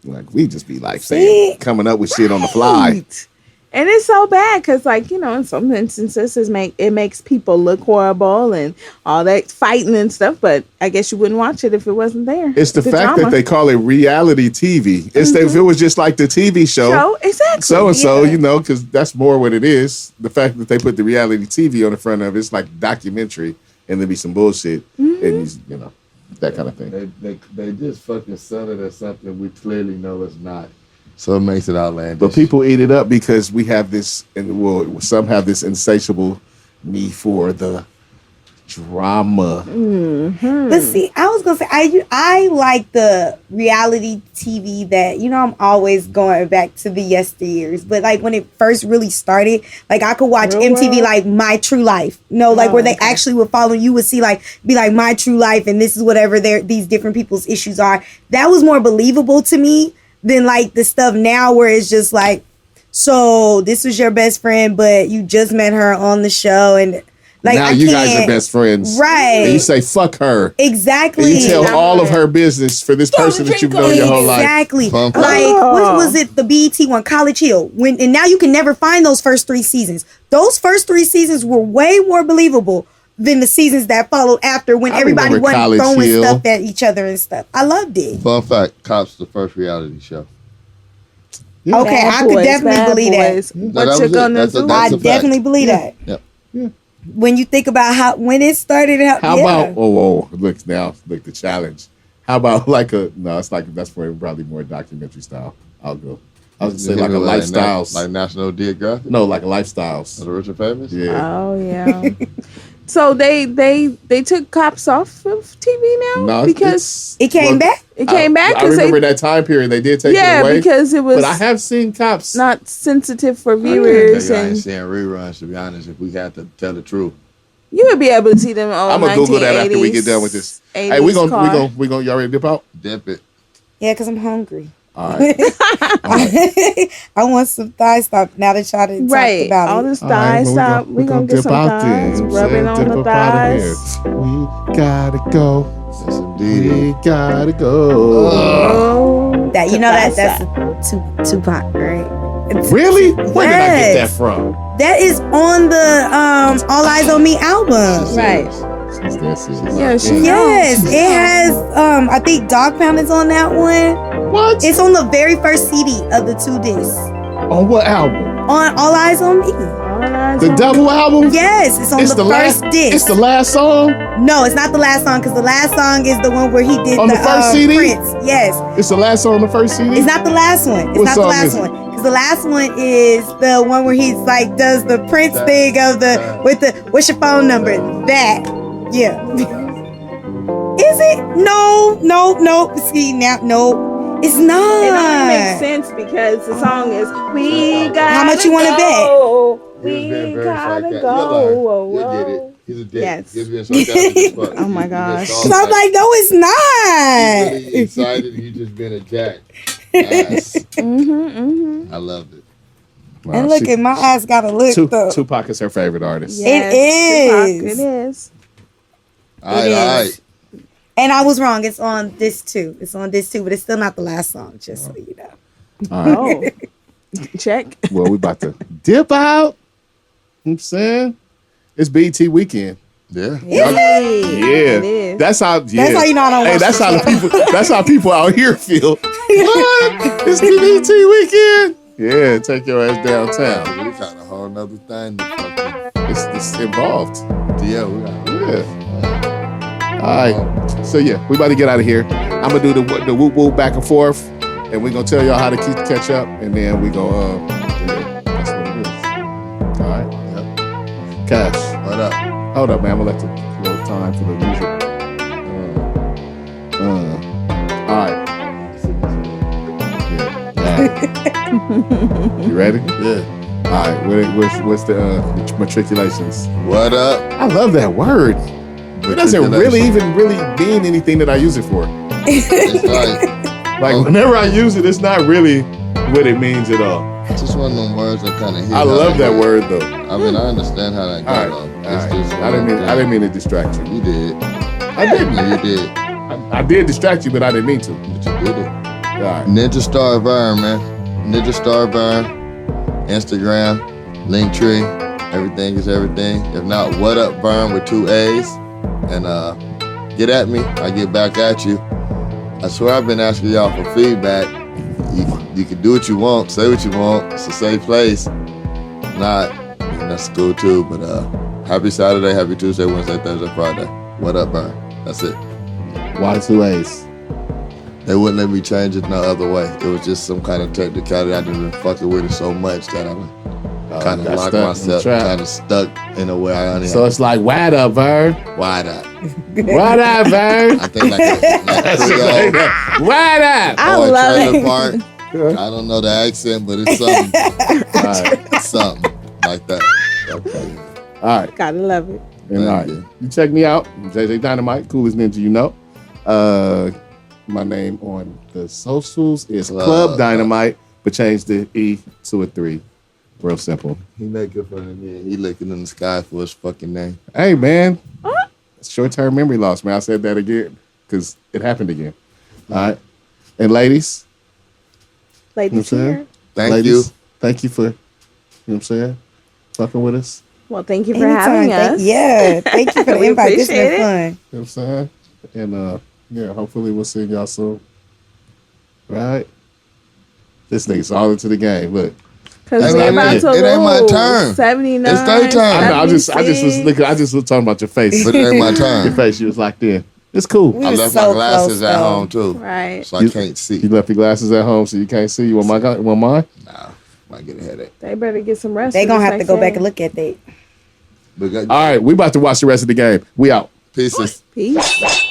Like, we just be like saying, coming up with shit on the fly. And it's so bad because, like, you know, in some instances, it makes people look horrible and all that fighting and stuff. But I guess you wouldn't watch it if it wasn't there. It's the fact that they call it reality TV. It's if it was just like the TV show, exactly. So, you know, because that's more what it is. The fact that they put the reality TV on the front of it's like documentary, and there be some bullshit, and you know, that kind of thing. They just fucking sell it as something we clearly know it's not. So it makes it outlandish. But people eat it up because we have this, and well, some have this insatiable need for the drama. But see, I was gonna say I like the reality TV that, you know, I'm always going back to the yesteryears. But like when it first really started, like I could watch MTV like My True Life, you know, like where they actually would follow. You would see like be like My True Life, and this is whatever these different people's issues are. That was more believable to me than like the stuff now where it's just like, so this was your best friend, but you just met her on the show, and like now you guys are best friends, right? And you say fuck her, exactly. And you tell all of her business for this person that you've known your whole life, exactly. Like what was it? The BET one, College Hill. And now you can never find those first 3 seasons. Those first 3 seasons were way more believable than the seasons that followed after, when everybody wasn't throwing stuff at each other and stuff. I loved it. Fun fact: Cops, the first reality show. Yeah. Okay, I could definitely believe that. What you gonna do? I definitely believe that. Yep. Yeah. When you think about when it started, how about look the challenge. How about that's probably more documentary style. I'll go. I was gonna say like a lifestyles, like National Geographic. No, like a lifestyles. The rich and famous. Yeah. Oh yeah. So they took Cops off of TV now because it came back. It came back. I remember that time period they did take it away. Yeah, because it was. But I have seen Cops not sensitive for viewers. I ain't seeing reruns, to be honest. If we had to tell the truth, you would be able to see them. I'm gonna Google that after we get done with this. Hey, we gonna y'all ready to dip out? Dip it. Yeah, because I'm hungry. All right. I want some ThighStop now that y'all done talked about all it. this ThighStop. We're gonna get some thighs. Rub it on the thighs. We gotta go. Yes, indeed. We gotta go. That that's Tupac, right? Really? Where did I get that from? That is on the All Eyes on Me album. Right. Yeah, Yes, it has I think Dog Pound is on that one. What? It's on the very first CD of the 2 discs. On what album? On All Eyes on Me. The double album? Yes, it's on the first disc. It's the last song? No, it's not the last song, because the last song is the one where he did on the first CD? Prince. Yes. It's the last song on the first CD? It's not the last one. It's not the last one. Because the last one is the one where he's like does the Prince thing of what's your phone number? That. Yeah. Is it? No. See now, no. It's not. It only makes sense because the song is "We Got." How much you want to bet? We gotta go. You get it. He's a dick. Yes. He's being sarcastic. Oh my gosh. So I'm like, no, it's not. He's really excited. You just been a jack. Ass. I loved it. Wow, and look at my ass got a look though. Tupac is her favorite artist. Yes, it is. Tupac, it is. All right. And I was wrong. It's on this too. But it's still not the last song, just so you know. All right. Check. Well, we about to dip out. You know what I'm saying? It's BET weekend. Yeah. It is. That's how you know I don't watch that's how people out here feel. What? It's the BET weekend. Yeah, take your ass downtown. We got a whole nother thing to fucking. It's involved. Yeah, we got Yeah. All right. So yeah, we about to get out of here. I'm gonna do the whoop whoop back and forth, and we're gonna tell y'all how to catch up, and then we gonna that's what it is. All right. Yep. Cash. What up? Hold up, man. I'm gonna let the little time for the music. All right. Yeah. You ready? Yeah. right, what's the matriculations? What up? I love that word. It doesn't really mean anything that I use it for. It's like whenever I use it, it's not really what it means at all. it's just one of them words that kind of hit. I love that word though. I mean, I understand how that All goes. right, all right. I didn't mean to distract you. You did. I didn't. You did. I did distract you, but I didn't mean to. But you did it. All right. Ninja Star Vern, man. Ninja Star Vern. Instagram, Linktree. Everything is everything. If not, what up, Vern with 2 A's. And get at me. I get back at you. I swear I've been asking y'all for feedback. You can do what you want, say what you want. It's a safe place. Not, that's cool too. But happy Saturday, happy Tuesday, Wednesday, Thursday, Friday. What up, Vern? That's it. Why 2 A's? They wouldn't let me change it no other way. It was just some kind of technicality. I've been fucking with it so much that I'm kind of locked myself, kind of stuck in a way I only. So it's like, wide up, Vern. Wide up. Wide up, Vern. I think like a Creole. Wide up. I love it. Park. I don't know the accent, but it's something. It's something like that. Okay. All right. Gotta love it. And all right. You check me out. JJ Dynamite, coolest ninja you know. My name on the socials is Club Dynamite, but change the E to a 3. Real simple. He making fun of me. He looking in the sky for his fucking name. Hey, man. Short-term memory loss, man. I said that again because it happened again. All right. And ladies. Ladies here. Thank you. Thank you for, you know what I'm saying, fucking with us. Well, thank you for having us. Thank you for the invite. This has been fun. You know what I'm saying? And yeah, hopefully we'll see y'all soon. Right? This nigga's all into the game. Look. Because we're about to lose. It ain't my turn. 79. It's their turn. I know, I just was talking about your face. But it ain't my turn. Your face, you was locked in. It's cool. I left my glasses at home too. Right. So I can't see. You left your glasses at home so you can't see. You want mine? Nah. Might get a headache. They better get some rest. They gonna have to go back and look at that. All right, we about to watch the rest of the game. We out. Pieces. Peace.